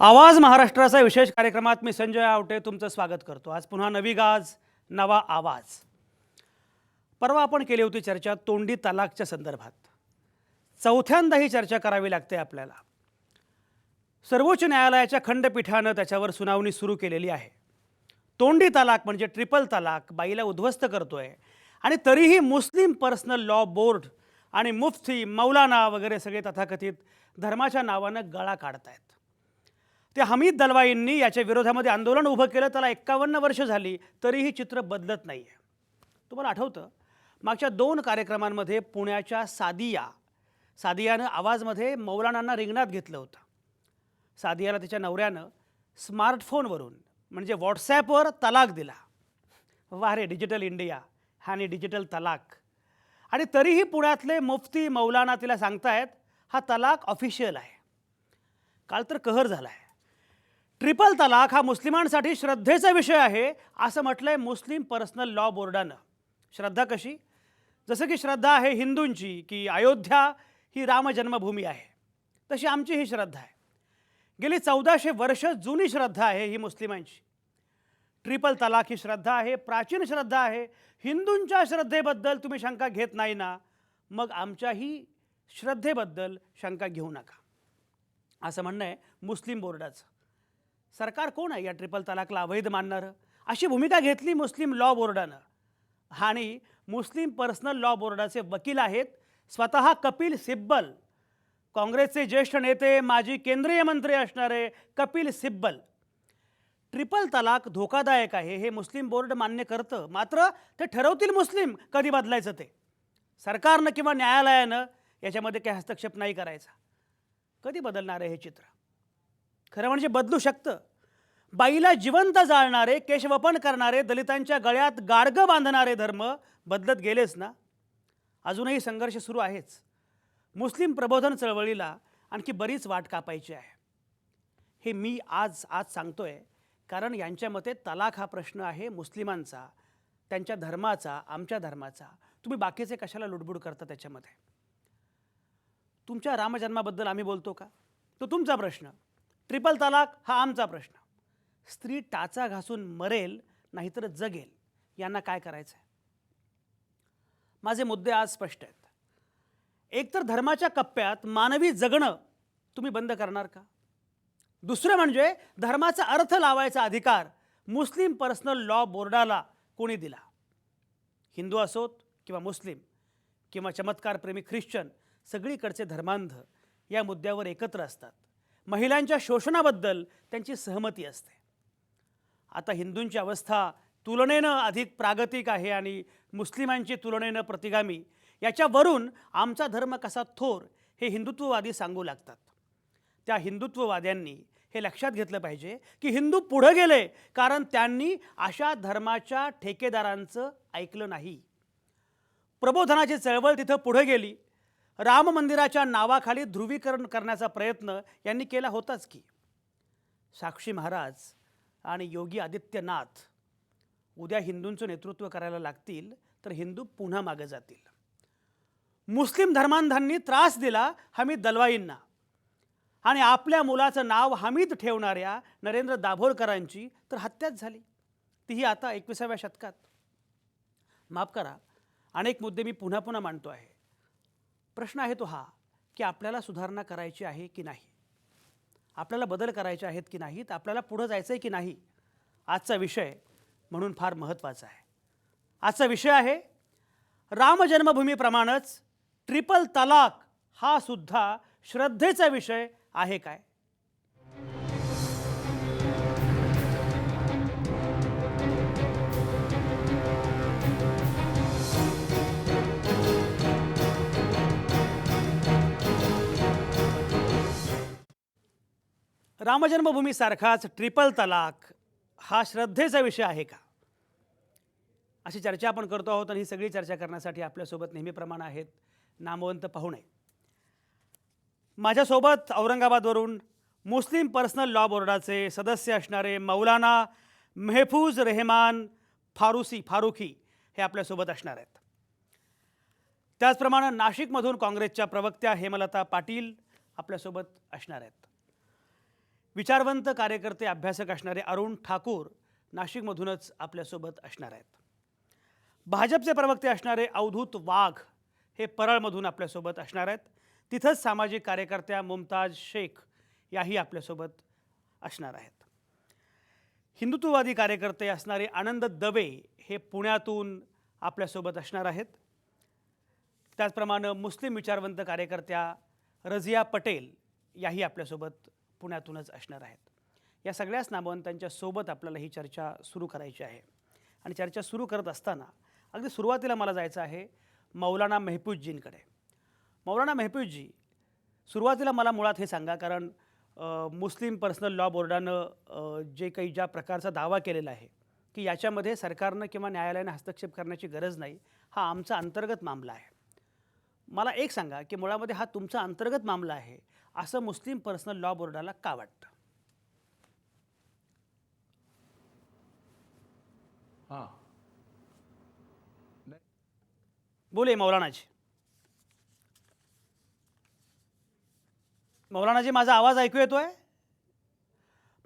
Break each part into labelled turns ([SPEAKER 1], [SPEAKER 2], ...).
[SPEAKER 1] आवाज महाराष्ट्राचा विशेष कार्यक्रमात मी संजय आवटे तुमचं स्वागत करतो। आज पुन्हा नवी गाज नवा आवाज। परवा आपण केली होती चर्चा तोंडी तलाकच्या संदर्भात। चौथ्यांदा ही चर्चा करावी लागते आपल्याला। सर्वोच्च न्यायालयाच्या खंडपीठाने त्याच्यावर सुनावणी सुरू केलेली आहे। तोंडी तलाक म्हणजे ट्रिपल तलाक बाईला उद्ध्वस्त करतोय आणि तरीही मुस्लिम पर्सनल लॉ बोर्ड आणि मुफ्ती मौलाना वगैरे सगळे तथाकथित धर्माच्या नावानं गळा काढतायत। ते हमीद दलवाईंनी याच्या विरोधामध्ये आंदोलन उभं केलं, त्याला 51 वर्ष झाली तरीही चित्र बदलत नाही आहे। तुम्हाला आठवतं मागच्या 2 कार्यक्रमांमध्ये पुण्याच्या सादियानं आवाजमध्ये मौलानांना रिंगणात घेतलं होतं। सादियाला तिच्या नवऱ्यानं स्मार्टफोनवरून म्हणजे व्हॉट्सॲपवर तलाक दिला। वाह रे डिजिटल इंडिया आणि डिजिटल तलाक। आणि तरीही पुण्यातले मुफ्ती मौलाना तिला सांगतायत हा तलाक ऑफिशियल आहे। काल तर कहर झाला आहे। ट्रिपल तलाक हा मुस्लिमांसाठी श्रद्धेचा विषय आहे असं म्हटलंय मुस्लिम पर्सनल लॉ बोर्डानं। श्रद्धा कशी? जसं की श्रद्धा आहे हिंदूंची की अयोध्या ही राम जन्मभूमी आहे, तशी आमची ही श्रद्धा आहे। गेली 1400 वर्ष जुनी श्रद्धा आहे ही मुस्लिमांची। ट्रिपल तलाक ही श्रद्धा आहे, प्राचीन श्रद्धा आहे। हिंदूंच्या श्रद्धेबद्दल तुम्ही शंका घेत नाही ना, मग आमच्याही श्रद्धेबद्दल शंका घेऊ नका असं म्हणणं आहे मुस्लिम बोर्डाचं। सरकार कोण आहे या ट्रिपल तलाकला अवैध मानणारं? अशी भूमिका घेतली मुस्लिम लॉ बोर्डानं। आणि मुस्लिम पर्सनल लॉ बोर्डाचे वकील आहेत स्वतः कपिल सिब्बल, काँग्रेसचे ज्येष्ठ नेते माजी केंद्रीय मंत्री असणारे कपिल सिब्बल। ट्रिपल तलाक धोकादायक आहे हे मुस्लिम बोर्ड मान्य करतं, मात्र ते ठरवतील मुस्लिम कधी बदलायचं ते। सरकारनं किंवा न्यायालयानं याच्यामध्ये काही हस्तक्षेप नाही करायचा। कधी बदलणार आहे हे चित्र? खरं म्हणजे बदलू शकतं। बाईला जिवंत जाळणारे, केशवपन करणारे, दलितांच्या गळ्यात गाडगं बांधणारे धर्म बदलत गेलेच ना। अजूनही संघर्ष सुरू आहेच। मुस्लिम प्रबोधन चळवळीला आणखी बरीच वाट कापायची आहे। हे मी आज सांगतोय कारण यांच्या मते तलाक हा प्रश्न आहे मुस्लिमांचा, त्यांच्या धर्माचा, आमच्या धर्माचा। तुम्ही बाकीचे कशाला लुडबुड करता त्याच्यामध्ये? तुमच्या रामजन्माबद्दल आम्ही बोलतो का? तो तुमचा प्रश्न। ट्रिपल तलाक हा आमचा प्रश्न। स्त्री टाचा घासून मरेल नाहीतर जगेल, यांना काय करायचं आहे? माझे मुद्दे आज स्पष्ट आहेत। एक तर धर्माच्या कप्प्यात मानवी जगणं तुम्ही बंद करणार का? दुसरं म्हणजे धर्माचा अर्थ लावायचा अधिकार मुस्लिम पर्सनल लॉ बोर्डाला कोणी दिला? हिंदू असोत किंवा मुस्लिम किंवा चमत्कारप्रेमी ख्रिश्चन, सगळीकडचे धर्मांध या मुद्द्यावर एकत्र असतात। महिलांच्या शोषणाबद्दल त्यांची सहमती असते। आता हिंदूंची अवस्था तुलनेनं अधिक प्रागतिक आहे आणि मुस्लिमांची तुलनेनं प्रतिगामी। याच्यावरून आमचा धर्म कसा थोर हे हिंदुत्ववादी सांगू लागतात। त्या हिंदुत्ववाद्यांनी हे लक्षात घेतलं पाहिजे की हिंदू पुढे गेले कारण त्यांनी अशा धर्माच्या ठेकेदारांचं ऐकलं नाही। प्रबोधनाची चळवळ तिथं पुढे गेली। राम मंदिराच्या नावाखाली ध्रुवीकरण करण्याचा प्रयत्न यांनी केला होताच की। साक्षी महाराज आणि योगी आदित्यनाथ उद्या हिंदूंचं नेतृत्व करायला लागतील तर हिंदू पुन्हा मागे जातील। मुस्लिम धर्मांधांनी त्रास दिला हमीद दलवाईंना आणि आपल्या मुलाचं नाव हमीद ठेवणाऱ्या नरेंद्र दाभोलकरांची तर हत्याच झाली, तीही आता 21व्या शतकात। माफ करा, अनेक मुद्दे मी पुन्हा पुन्हा मांडतो आहे। प्रश्न आहे तो हा की आपल्याला सुधारणा करायची आहे की नाही, आपल्याला बदल करायचे आहेत की नाहीत, आपल्याला पुढे जायचं आहे की नाही, आजचा विषय म्हणून फार महत्त्वाचा आहे। आजचा विषय आहे राम जन्मभूमीप्रमाणेच ट्रिपल तलाक हा सुद्धा श्रद्धेचा विषय आहे काय? रामजन्मभूमीसारखाच ट्रिपल तलाक हा श्रद्धेचा विषय आहे का, अशी चर्चा आपण करतो आहोत। आणि ही सगळी चर्चा करण्यासाठी आपल्यासोबत नेहमीप्रमाणे आहेत नामवंत पाहुणे। माझ्यासोबत औरंगाबादवरून मुस्लिम पर्सनल लॉ बोर्डाचे सदस्य असणारे मौलाना महफूज रहमान फारुखी हे आपल्यासोबत असणार आहेत। त्याचप्रमाणे नाशिकमधून काँग्रेसच्या प्रवक्त्या हेमलता पाटील आपल्यासोबत असणार आहेत। विचारवंत कार्यकर्ते अभ्यासक असणारे अरुण ठाकूर नाशिकमधूनच आपल्यासोबत असणार आहेत. भाजपचे प्रवक्ते असणारे अवधूत वाघ हे परळमधून आपल्यासोबत असणार आहेत. तिथंच सामाजिक कार्यकर्त्या मुमताज शेख याही आपल्यासोबत असणार आहेत. हिंदुत्ववादी कार्यकर्ते असणारे आनंद दवे हे पुण्यातून आपल्यासोबत असणार आहेत. त्याचप्रमाणे मुस्लिम विचारवंत कार्यकर्त्या रझिया पटेल याही आपल्यासोबत पुण्यातूनच असणार आहेत. या सगळ्याच नामवंतांच्या सोबत आपल्याला ही चर्चा सुरू करायची आहे. आणि चर्चा सुरू करत असताना अगदी सुरुवातीला मला जायचं आहे मौलाना मेहफूजजींकडे. मौलाना मेहफूजजी, सुरुवातीला मला मुळात हे सांगा, कारण मुस्लिम पर्सनल लॉ बोर्डानं जे काही ज्या प्रकारचा दावा केलेला आहे की याच्यामध्ये सरकारनं किंवा न्यायालयानं हस्तक्षेप करण्याची गरज नाही, हा आमचा अंतर्गत मामला आहे. मला एक सांगा की मुळामध्ये हा तुमचा अंतर्गत मामला आहे असं मुस्लिम पर्सनल लॉ बोर्डाला का वाटतं?
[SPEAKER 2] हाँ
[SPEAKER 1] बोलिए मौलाना जी. मौलाना जी, माझा आवाज़ ऐकू येतोय?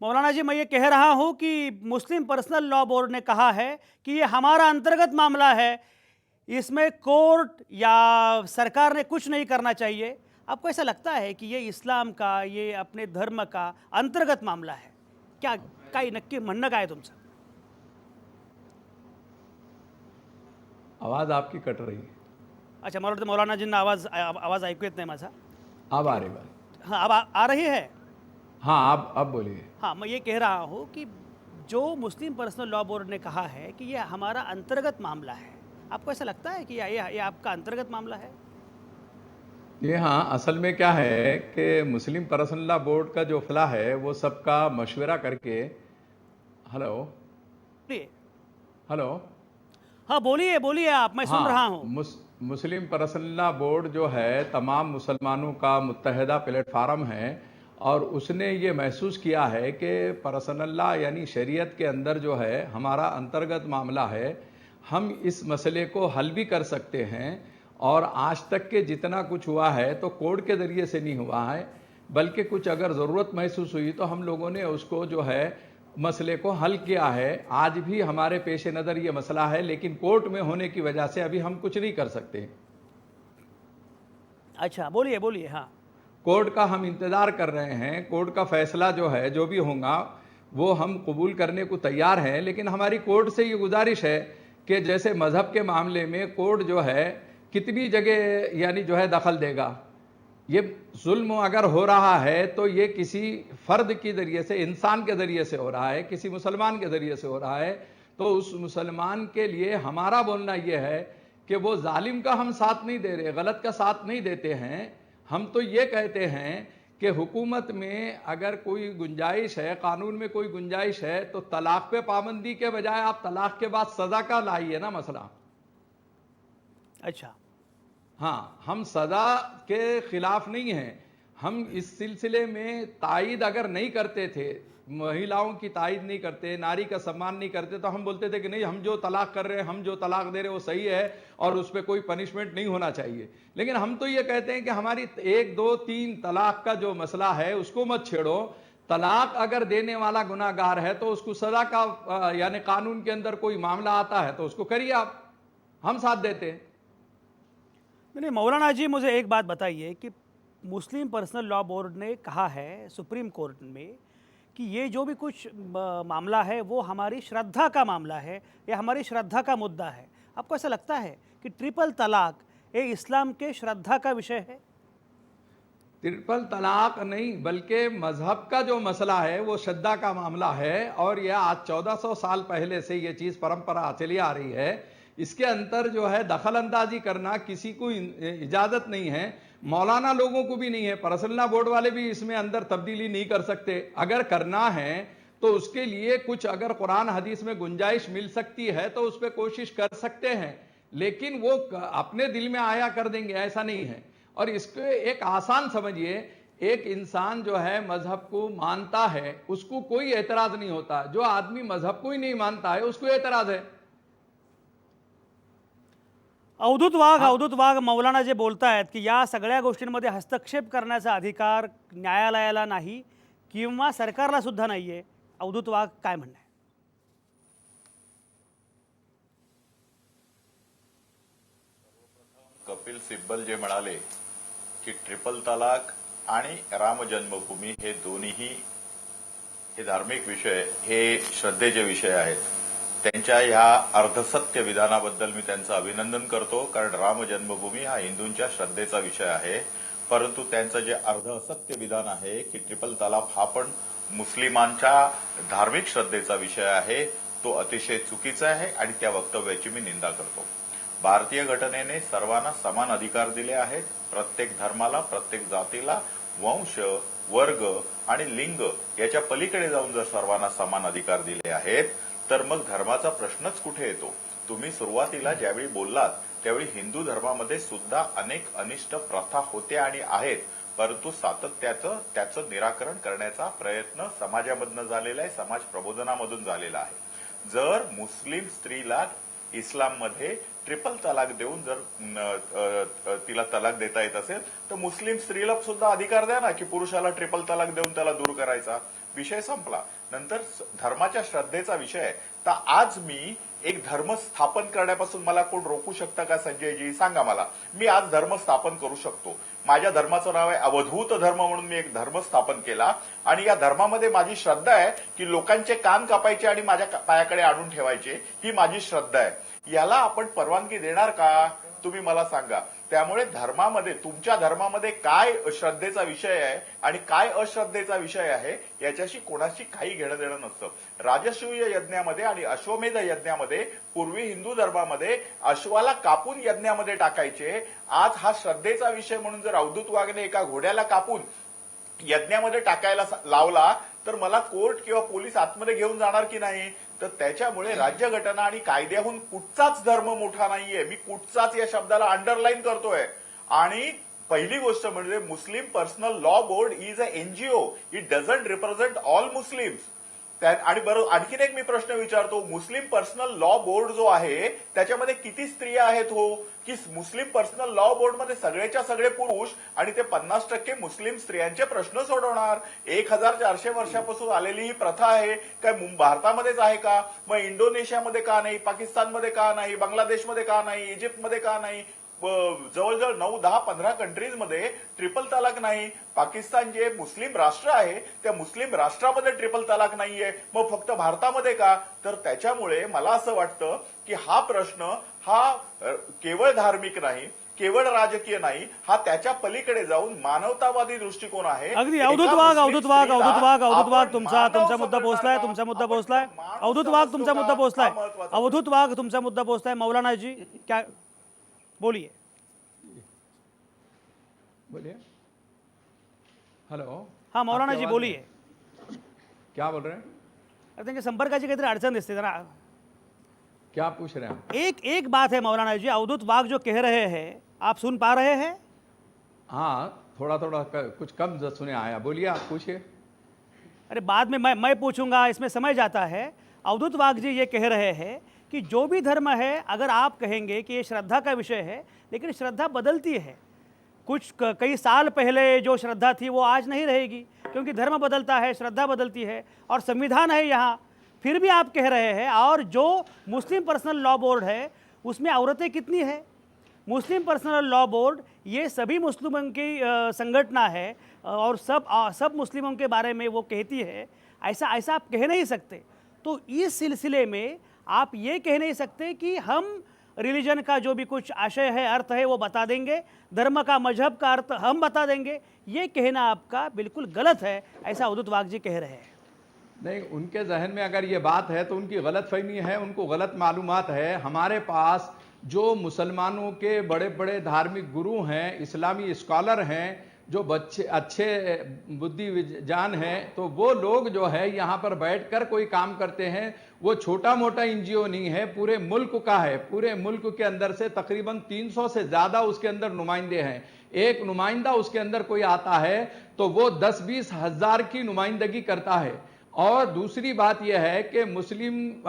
[SPEAKER 1] मौलाना जी, मैं ये कह रहा हूँ कि मुस्लिम पर्सनल लॉ बोर्ड ने कहा है कि ये हमारा अंतर्गत मामला है, इसमें कोर्ट या सरकार ने कुछ नहीं करना चाहिए. आपको ऐसा लगता है कि ये इस्लाम का, ये अपने धर्म का अंतर्गत मामला है? क्या काही नक्की म्हणणं काय तुमचं?
[SPEAKER 2] आवाज़ आपकी कट रही है.
[SPEAKER 1] अच्छा, मला वाटतं मौलानाजींना आवाज़ ऐकू येत नाही माझा.
[SPEAKER 2] अब आ रही बात.
[SPEAKER 1] हाँ, अब आ रही है.
[SPEAKER 2] हाँ, अब बोलिए.
[SPEAKER 1] हाँ, मैं ये कह रहा हूँ कि जो मुस्लिम पर्सनल लॉ बोर्ड ने कहा है कि ये हमारा अंतर्गत मामला है, आपको ऐसा लगता है कि ये आपका अंतर्गत मामला है?
[SPEAKER 2] ये हाँ, असल में क्या है कि मुस्लिम पर्सनल लॉ बोर्ड का जो फैसला है वो सबका मशवरा करके. हेलो
[SPEAKER 1] बोलिए.
[SPEAKER 2] हेलो.
[SPEAKER 1] हाँ, बोलिए बोलिए आप, मैं सुन रहा हूँ.
[SPEAKER 2] मुस्लिम पर्सनल लॉ बोर्ड जो है तमाम मुसलमानों का मुत्तहिदा प्लेटफार्म है और उसने ये महसूस किया है कि पर्सनल लॉ यानी शरीयत के अंदर जो है हमारा अंतर्गत मामला है, हम इस मसले को हल भी कर सकते हैं. और आज तक के जितना कुछ हुआ है तो कोर्ट के ज़रिए से नहीं हुआ है, बल्कि कुछ अगर ज़रूरत महसूस हुई तो हम लोगों ने उसको जो है मसले को हल किया है. आज भी हमारे पेश नज़र ये मसला है, लेकिन कोर्ट में होने की वजह से अभी हम कुछ नहीं कर सकते.
[SPEAKER 1] अच्छा, बोलिए बोलिए. हाँ,
[SPEAKER 2] कोर्ट का हम इंतज़ार कर रहे हैं. कोर्ट का फैसला जो है जो भी होगा वो हम कबूल करने को तैयार हैं, लेकिन हमारी कोर्ट से ये गुजारिश है कि जैसे मज़हब के मामले में कोर्ट जो है कितनी जगह यानी जो है दखल देगा. ये जुल्म अगर हो रहा है तो ये किसी फ़र्द के ज़रिए से, इंसान के ज़रिए से हो रहा है, किसी मुसलमान के ज़रिए से हो रहा है. तो उस मुसलमान के लिए हमारा बोलना ये है कि वो जालिम का हम साथ नहीं दे रहे, गलत का साथ नहीं देते हैं. हम तो ये कहते हैं कि हुकूमत में अगर कोई गुंजाइश है, कानून में कोई गुंजाइश है, तो तलाक पे पाबंदी के बजाय आप तलाक के बाद सज़ा का लाइए ना मसला.
[SPEAKER 1] अच्छा.
[SPEAKER 2] हाँ, हम सज़ा के ख़िलाफ़ नहीं हैं. हम इस सिलसिले में तायद अगर नहीं करते थे, महिलाओं की तायद नहीं करते, नारी का सम्मान नहीं करते, तो हम बोलते थे कि नहीं, हम जो तलाक कर रहे हैं, हम जो तलाक दे रहे हैं वो सही है और उस पर कोई पनिशमेंट नहीं होना चाहिए. लेकिन हम तो ये कहते हैं कि हमारी 1, 2, 3 तलाक का जो मसला है उसको मत छेड़ो. तलाक अगर देने वाला गुनाहगार है तो उसको सज़ा का यानी कानून के अंदर कोई मामला आता है तो उसको करिए आप, हम साथ देते हैं.
[SPEAKER 1] नहीं, मौलाना जी, मुझे एक बात बताइए कि मुस्लिम पर्सनल लॉ बोर्ड ने कहा है सुप्रीम कोर्ट में कि ये जो भी कुछ मामला है वो हमारी श्रद्धा का मामला है, ये हमारी श्रद्धा का मुद्दा है. आपको ऐसा लगता है कि ट्रिपल तलाक ये इस्लाम के श्रद्धा का विषय है?
[SPEAKER 2] ट्रिपल तलाक नहीं, बल्कि मजहब का जो मसला है वो श्रद्धा का मामला है. और यह आज 1400 साल पहले से ये चीज़ परंपरा चली आ रही है. इसके अंदर जो है दखल अंदाजी करना किसी को इजाज़त नहीं है, मौलाना लोगों को भी नहीं है. पर्सनल लॉ बोर्ड वाले भी इसमें अंदर तब्दीली नहीं कर सकते. अगर करना है तो उसके लिए कुछ अगर कुरान हदीस में गुंजाइश मिल सकती है तो उस पर कोशिश कर सकते हैं, लेकिन वो अपने दिल में आया कर देंगे ऐसा नहीं है. और इसको एक आसान समझिए, एक इंसान जो है मजहब को मानता है उसको कोई एतराज़ नहीं होता. जो आदमी मजहब को ही नहीं मानता है उसको एतराज़ है.
[SPEAKER 1] अवधूत वाघ मौलाना जे बोलतायत की या सगळ्या गोष्टींमध्ये हस्तक्षेप करण्याचा अधिकार न्यायालयाला नाही, किंवा सरकारला सुद्धा नाही आहे? अवधूत वाघ काय म्हणणं आहे?
[SPEAKER 3] कपिल सिब्बल जे म्हणाले की ट्रिपल तलाक आणि राम जन्मभूमी हे दोन्हीही हे धार्मिक विषय, हे श्रद्धेचे विषय आहेत. त्यांच्या ह्या अर्धसत्य विधानाबद्दल मी त्यांचं अभिनंदन करतो, कारण राम जन्मभूमी हा हिंदूंच्या श्रद्धेचा विषय आहे. परंतु त्यांचं जे अर्धसत्य विधान आहे की ट्रिपल तलाक हा पण मुस्लिमांच्या धार्मिक श्रद्धेचा विषय आहे, तो अतिशय चुकीचा आहे आणि त्या वक्तव्याची मी निंदा करतो. भारतीय घटनेने सर्वांना समान अधिकार दिले आहेत. प्रत्येक धर्माला, प्रत्येक जातीला, वंश, वर्ग आणि लिंग याच्या पलीकडे जाऊन जर सर्वांना समान अधिकार दिले आहेत तर मग धर्माचा प्रश्नच कुठे येतो? तुम्ही सुरुवातीला ज्यावेळी बोललात त्यावेळी हिंदू धर्मामध्ये सुद्धा अनेक अनिष्ट प्रथा होत्या आणि आहेत, परंतु सातत्याचं त्याचं निराकरण करण्याचा प्रयत्न समाजामधनं झालेला आहे, समाज प्रबोधनामधून झालेला आहे. जर मुस्लिम स्त्रीला इस्लाममध्ये ट्रिपल तलाक देऊन जर तिला तलाक देता येत असेल तर मुस्लिम स्त्रीला सुद्धा अधिकार द्या ना की पुरुषाला ट्रिपल तलाक देऊन त्याला दूर करायचा. विषय संपला. नंतर धर्माच्या श्रद्धेचा विषय, तर आज मी एक धर्म स्थापन करण्यापासून मला कोण रोखू शकतं का? संजयजी सांगा मला. मी आज धर्म स्थापन करू शकतो. माझ्या धर्माचं नाव आहे अवधूत धर्म म्हणून मी एक धर्म स्थापन केला आणि या धर्मामध्ये माझी श्रद्धा आहे की लोकांचे कान कापायचे आणि माझ्या पायाकडे आणून ठेवायचे, ही माझी श्रद्धा आहे. याला आपण परवानगी देणार का? तुम्ही मला सांगा. त्यामुळे धर्मामध्ये, तुमच्या धर्मामध्ये काय श्रद्धेचा विषय आहे आणि काय अश्रद्धेचा विषय आहे याच्याशी कोणाशी काही घेणं देणं नसतं. राजसूय यज्ञामध्ये आणि अश्वमेध यज्ञामध्ये पूर्वी हिंदू धर्मामध्ये अश्वाला कापून यज्ञामध्ये टाकायचे. आज हा श्रद्धेचा विषय म्हणून जर अवधूत वाघने एका घोड्याला कापून यज्ञामध्ये टाकायला लावला तर मला कोर्ट किंवा पोलीस आतमध्ये घेऊन जाणार की नाही? तर त्याच्यामुळे राज्यघटना आणि कायद्याहून कुठचाच धर्म मोठा नाहीये. मी कुठचाच या शब्दाला अंडरलाईन करतोय. आणि पहिली गोष्ट म्हणजे Muslim personal law board is a NGO. It doesn't represent all Muslims. आणि बरोबर आणखीन एक मी प्रश्न विचारतो, मुस्लिम पर्सनल लॉ बोर्ड जो आहे त्याच्यामध्ये किती स्त्रिया आहेत हो? की मुस्लिम पर्सनल लॉ बोर्डमध्ये सगळेच्या सगळे पुरुष आणि ते 50% मुस्लिम स्त्रियांचे प्रश्न सोडवणार? 1400 वर्षापासून आलेली ही प्रथा आहे काय भारतामध्येच आहे का? मग इंडोनेशियामध्ये का नाही? पाकिस्तानमध्ये का नाही? बांगलादेशमध्ये का नाही? इजिप्तमध्ये का नाही? जवळजवळ 9, 10, 15 कंट्रीजमध्ये ट्रिपल तलाक नाही. पाकिस्तान जे मुस्लिम राष्ट्र आहे त्या मुस्लिम राष्ट्रामध्ये ट्रिपल तलाक नाहीये, मग फक्त भारतामध्ये का? तर त्याच्यामुळे मला असं वाटतं की हा प्रश्न हा केवळ धार्मिक नाही, केवळ राजकीय नाही, हा त्याच्या पलीकडे जाऊन मानवतावादी दृष्टिकोन आहे.
[SPEAKER 1] अगदी अवधूत वाघ तुमचा मुद्दा पोहोचलाय. अवधूत वाघ तुमचा मुद्दा पोहोचलाय. मौलाना जी क्या बोलिए.
[SPEAKER 2] हेलो.
[SPEAKER 1] हाँ मौलाना जी बोलिए.
[SPEAKER 2] क्या बोल रहे हैं?
[SPEAKER 1] त्यांच्या संपर्काची काहीतरी अडचण दिसते जरा.
[SPEAKER 2] क्या पूछ रहे हैं?
[SPEAKER 1] एक बात है मौलाना जी, अवधूत वाघ जो कह रहे हैं आप सुन पा रहे हैं?
[SPEAKER 2] हाँ थोड़ा थोड़ा कुछ कम सुने आया. बोलिए, आप पूछिए.
[SPEAKER 1] अरे बाद में मैं पूछूंगा, इसमें समय जाता है. अवधूत वाघ जी ये कह रहे हैं कि जो भी धर्म है, अगर आप कहेंगे कि ये श्रद्धा का विषय है, लेकिन श्रद्धा बदलती है. कई साल पहले जो श्रद्धा थी वो आज नहीं रहेगी, क्योंकि धर्म बदलता है, श्रद्धा बदलती है और संविधान है यहाँ. फिर भी आप कह रहे हैं, और जो मुस्लिम पर्सनल लॉ बोर्ड है उसमें औरतें कितनी है? मुस्लिम पर्सनल लॉ बोर्ड ये सभी मुस्लिमों की संगठना है और सब मुस्लिमों के बारे में वो कहती है. ऐसा आप कह नहीं सकते. तो इस सिलसिले में आप ये कह नहीं सकते कि हम रिलीजन का जो भी कुछ आशय है, अर्थ है, वो बता देंगे, धर्म का, मजहब का अर्थ हम बता देंगे. ये कहना आपका बिल्कुल गलत है, ऐसा अवधूत वाघ जी कह रहे हैं.
[SPEAKER 2] नहीं, उनके जहन में अगर ये बात है तो उनकी गलतफहमी है, उनको गलत मालूमात है. हमारे पास जो मुसलमानों के बड़े बड़े धार्मिक गुरु हैं, इस्लामी स्कॉलर हैं, जो बच्चे अच्छे बुद्धिजान हैं, तो वो लोग जो है यहाँ पर बैठकर कोई काम करते हैं. वो छोटा मोटा एनजीओ नहीं है, पूरे मुल्क का है. पूरे मुल्क के अंदर से तकरीबन 300 से ज्यादा उसके अंदर नुमाइंदे हैं. एक नुमाइंदा उसके अंदर कोई आता है तो वो 10-20 हजार की नुमाइंदगी करता है. और दूसरी बात यह है कि मुस्लिम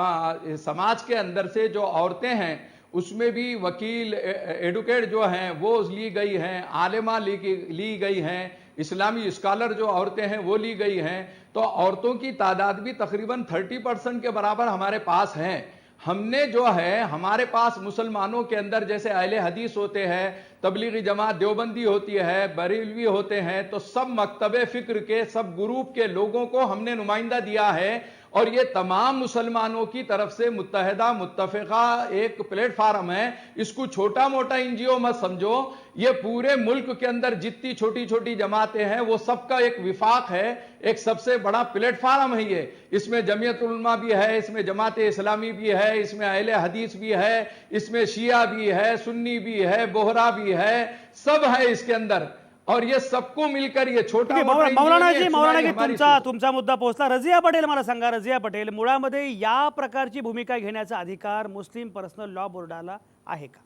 [SPEAKER 2] समाज के अंदर से जो औरतें हैं उसमें भी वकील, एडवोकेट जो हैं वो ली गई हैं, आलिमा ली गई हैं, इस्लामी स्कॉलर जो औरतें हैं वो ली गई हैं, तो औरतों की तादाद भी तकरीबन 30% के बराबर हमारे पास हैं। हमने जो है हमारे पास मुसलमानों के अंदर जैसे अहले हदीस होते हैं, तबलीगी जमात देवबंदी होती है, बरेलवी होते हैं, तो सब मकतबे फिक्र के सब ग्रुप के लोगों को हमने नुमाइंदा दिया है और ये तमाम मुसलमानों की तरफ से मुत्तहिदा मुत्तफिका एक प्लेटफार्म है। इसको छोटा मोटा एनजीओ मत समझो, ये पूरे मुल्क के अंदर जितनी छोटी छोटी जमातें हैं वो सबका एक विफाक है, एक सबसे बड़ा प्लेटफार्म है ये। इसमें जमीयत उलमा भी है, इसमें जमात इस्लामी भी है, इसमें अहले हदीस भी है, इसमें शिया भी है, सुन्नी भी है, बोहरा भी है, सब है इसके अंदर। और ये सबको मिलकर ये छोटा
[SPEAKER 1] ठीक आहे,
[SPEAKER 2] मोटा
[SPEAKER 1] मौलाना
[SPEAKER 2] इंजीनियर
[SPEAKER 1] जी, मौलाना जी,
[SPEAKER 2] हमारी
[SPEAKER 1] तुमचा मुद्दा पोहोचला. रझिया पटेल, मला सांगा, रझिया पटेल, मुळामध्ये या प्रकारची भूमिका घेण्याचा अधिकार मुस्लिम पर्सनल लॉ बोर्डाला आहे का?